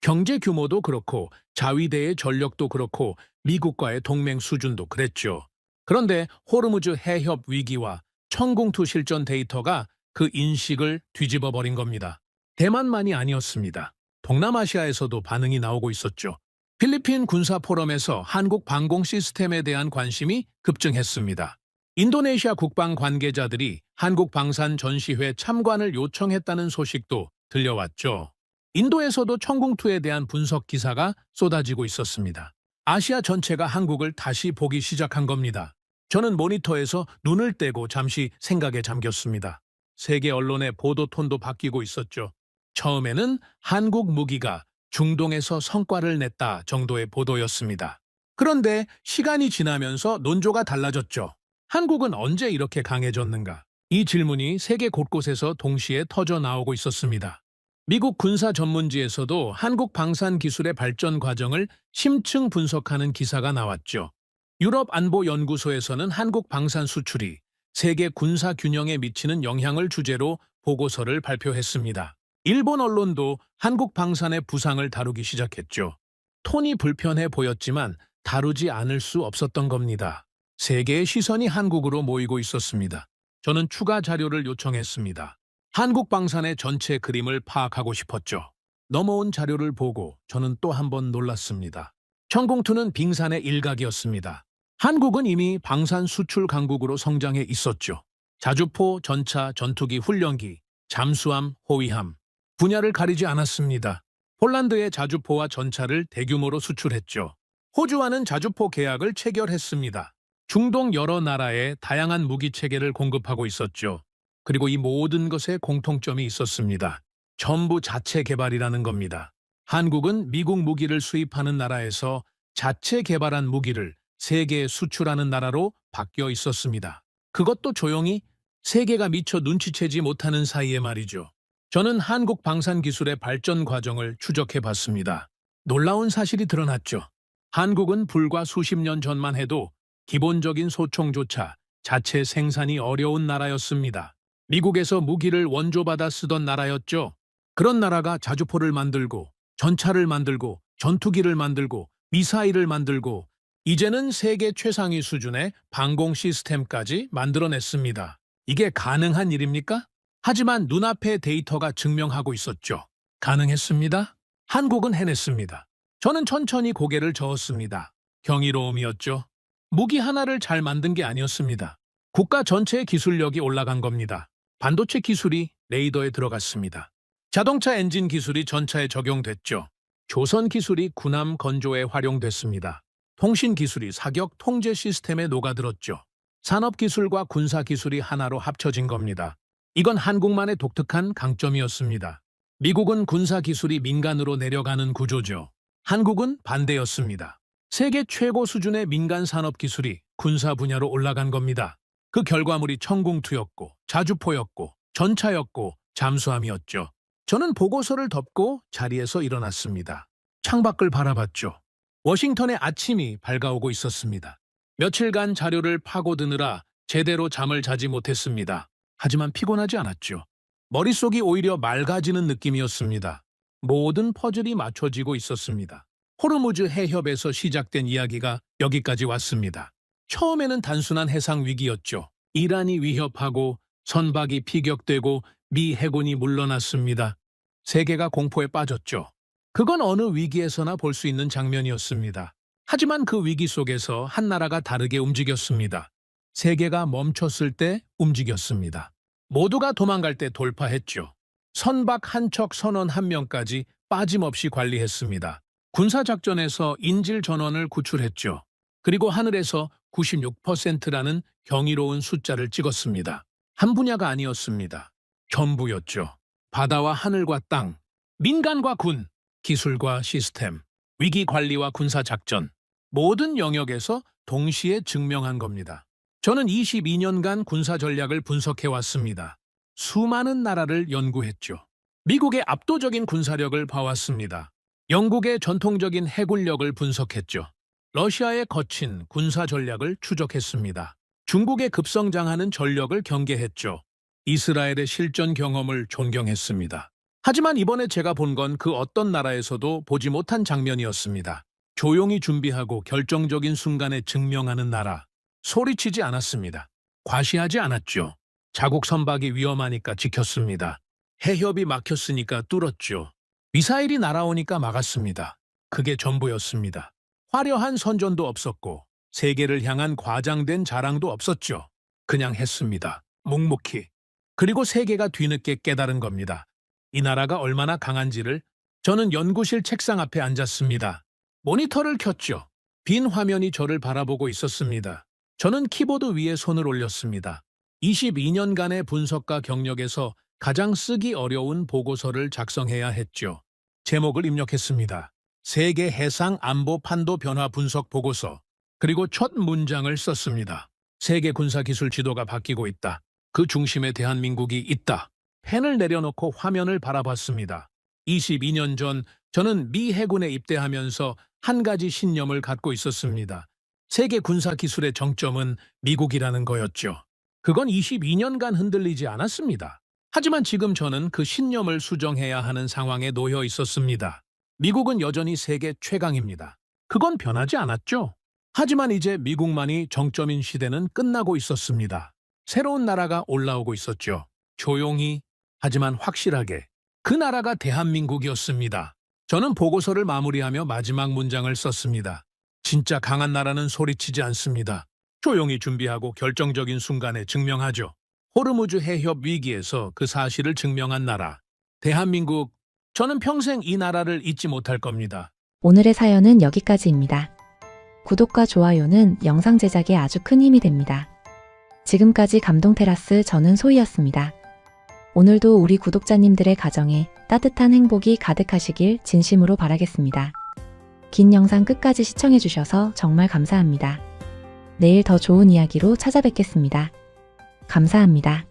S2: 경제 규모도 그렇고 자위대의 전력도 그렇고 미국과의 동맹 수준도 그랬죠. 그런데 호르무즈 해협 위기와 천공투 실전 데이터가 그 인식을 뒤집어 버린 겁니다. 대만만이 아니었습니다. 동남아시아에서도 반응이 나오고 있었죠. 필리핀 군사 포럼에서 한국 방공 시스템에 대한 관심이 급증했습니다. 인도네시아 국방 관계자들이 한국 방산 전시회 참관을 요청했다는 소식도 들려왔죠. 인도에서도 천공투에 대한 분석 기사가 쏟아지고 있었습니다. 아시아 전체가 한국을 다시 보기 시작한 겁니다. 저는 모니터에서 눈을 떼고 잠시 생각에 잠겼습니다. 세계 언론의 보도 톤도 바뀌고 있었죠. 처음에는 한국 무기가 중동에서 성과를 냈다 정도의 보도였습니다. 그런데 시간이 지나면서 논조가 달라졌죠. 한국은 언제 이렇게 강해졌는가? 이 질문이 세계 곳곳에서 동시에 터져 나오고 있었습니다. 미국 군사 전문지에서도 한국 방산 기술의 발전 과정을 심층 분석하는 기사가 나왔죠. 유럽 안보연구소에서는 한국 방산 수출이 세계 군사 균형에 미치는 영향을 주제로 보고서를 발표했습니다. 일본 언론도 한국 방산의 부상을 다루기 시작했죠. 톤이 불편해 보였지만 다루지 않을 수 없었던 겁니다. 세계의 시선이 한국으로 모이고 있었습니다. 저는 추가 자료를 요청했습니다. 한국 방산의 전체 그림을 파악하고 싶었죠. 넘어온 자료를 보고 저는 또 한 번 놀랐습니다. 천공투는 빙산의 일각이었습니다. 한국은 이미 방산 수출 강국으로 성장해 있었죠. 자주포, 전차, 전투기, 훈련기, 잠수함, 호위함 분야를 가리지 않았습니다. 폴란드의 자주포와 전차를 대규모로 수출했죠. 호주와는 자주포 계약을 체결했습니다. 중동 여러 나라에 다양한 무기 체계를 공급하고 있었죠. 그리고 이 모든 것에 공통점이 있었습니다. 전부 자체 개발이라는 겁니다. 한국은 미국 무기를 수입하는 나라에서 자체 개발한 무기를 세계에 수출하는 나라로 바뀌어 있었습니다. 그것도 조용히 세계가 미처 눈치채지 못하는 사이에 말이죠. 저는 한국 방산 기술의 발전 과정을 추적해 봤습니다. 놀라운 사실이 드러났죠. 한국은 불과 수십 년 전만 해도 기본적인 소총조차 자체 생산이 어려운 나라였습니다. 미국에서 무기를 원조받아 쓰던 나라였죠. 그런 나라가 자주포를 만들고 전차를 만들고 전투기를 만들고 미사일을 만들고 이제는 세계 최상위 수준의 방공 시스템까지 만들어냈습니다. 이게 가능한 일입니까? 하지만 눈앞의 데이터가 증명하고 있었죠. 가능했습니다. 한국은 해냈습니다. 저는 천천히 고개를 저었습니다. 경이로움이었죠. 무기 하나를 잘 만든 게 아니었습니다. 국가 전체의 기술력이 올라간 겁니다. 반도체 기술이 레이더에 들어갔습니다. 자동차 엔진 기술이 전차에 적용됐죠. 조선 기술이 군함 건조에 활용됐습니다. 통신 기술이 사격 통제 시스템에 녹아들었죠. 산업 기술과 군사 기술이 하나로 합쳐진 겁니다. 이건 한국만의 독특한 강점이었습니다. 미국은 군사 기술이 민간으로 내려가는 구조죠. 한국은 반대였습니다. 세계 최고 수준의 민간 산업 기술이 군사 분야로 올라간 겁니다. 그 결과물이 청궁투였고 자주포였고 전차였고 잠수함이었죠. 저는 보고서를 덮고 자리에서 일어났습니다. 창밖을 바라봤죠. 워싱턴의 아침이 밝아오고 있었습니다. 며칠간 자료를 파고드느라 제대로 잠을 자지 못했습니다. 하지만 피곤하지 않았죠. 머릿속이 오히려 맑아지는 느낌이었습니다. 모든 퍼즐이 맞춰지고 있었습니다. 호르무즈 해협에서 시작된 이야기가 여기까지 왔습니다. 처음에는 단순한 해상 위기였죠. 이란이 위협하고 선박이 피격되고 미 해군이 물러났습니다. 세계가 공포에 빠졌죠. 그건 어느 위기에서나 볼 수 있는 장면이었습니다. 하지만 그 위기 속에서 한 나라가 다르게 움직였습니다. 세계가 멈췄을 때 움직였습니다. 모두가 도망갈 때 돌파했죠. 선박 한 척 선원 한 명까지 빠짐없이 관리했습니다. 군사작전에서 인질 전원을 구출했죠. 그리고 하늘에서 96%라는 경이로운 숫자를 찍었습니다. 한 분야가 아니었습니다. 전부였죠. 바다와 하늘과 땅, 민간과 군, 기술과 시스템, 위기관리와 군사작전, 모든 영역에서 동시에 증명한 겁니다. 저는 22년간 군사 전략을 분석해왔습니다. 수많은 나라를 연구했죠. 미국의 압도적인 군사력을 봐왔습니다. 영국의 전통적인 해군력을 분석했죠. 러시아의 거친 군사 전략을 추적했습니다. 중국의 급성장하는 전력을 경계했죠. 이스라엘의 실전 경험을 존경했습니다. 하지만 이번에 제가 본 건 그 어떤 나라에서도 보지 못한 장면이었습니다. 조용히 준비하고 결정적인 순간에 증명하는 나라. 소리치지 않았습니다. 과시하지 않았죠. 자국 선박이 위험하니까 지켰습니다. 해협이 막혔으니까 뚫었죠. 미사일이 날아오니까 막았습니다. 그게 전부였습니다. 화려한 선전도 없었고 세계를 향한 과장된 자랑도 없었죠. 그냥 했습니다. 묵묵히. 그리고 세계가 뒤늦게 깨달은 겁니다. 이 나라가 얼마나 강한지를. 저는 연구실 책상 앞에 앉았습니다. 모니터를 켰죠. 빈 화면이 저를 바라보고 있었습니다. 저는 키보드 위에 손을 올렸습니다. 22년간의 분석과 경력에서 가장 쓰기 어려운 보고서를 작성해야 했죠. 제목을 입력했습니다. 세계 해상 안보 판도 변화 분석 보고서. 그리고 첫 문장을 썼습니다. 세계 군사 기술 지도가 바뀌고 있다. 그 중심에 대한민국이 있다. 펜을 내려놓고 화면을 바라봤습니다. 22년 전 저는 미 해군에 입대하면서 한 가지 신념을 갖고 있었습니다. 세계 군사 기술의 정점은 미국이라는 거였죠. 그건 22년간 흔들리지 않았습니다. 하지만 지금 저는 그 신념을 수정해야 하는 상황에 놓여 있었습니다. 미국은 여전히 세계 최강입니다. 그건 변하지 않았죠. 하지만 이제 미국만이 정점인 시대는 끝나고 있었습니다. 새로운 나라가 올라오고 있었죠. 조용히, 하지만 확실하게. 그 나라가 대한민국이었습니다. 저는 보고서를 마무리하며 마지막 문장을 썼습니다. 진짜 강한 나라는 소리치지 않습니다. 조용히 준비하고 결정적인 순간에 증명하죠. 호르무즈 해협 위기에서 그 사실을 증명한 나라. 대한민국. 저는 평생 이 나라를 잊지 못할 겁니다.
S4: 오늘의 사연은 여기까지입니다. 구독과 좋아요는 영상 제작에 아주 큰 힘이 됩니다. 지금까지 감동테라스 저는 소희였습니다. 오늘도 우리 구독자님들의 가정에 따뜻한 행복이 가득하시길 진심으로 바라겠습니다. 긴 영상 끝까지 시청해주셔서 정말 감사합니다. 내일 더 좋은 이야기로 찾아뵙겠습니다. 감사합니다.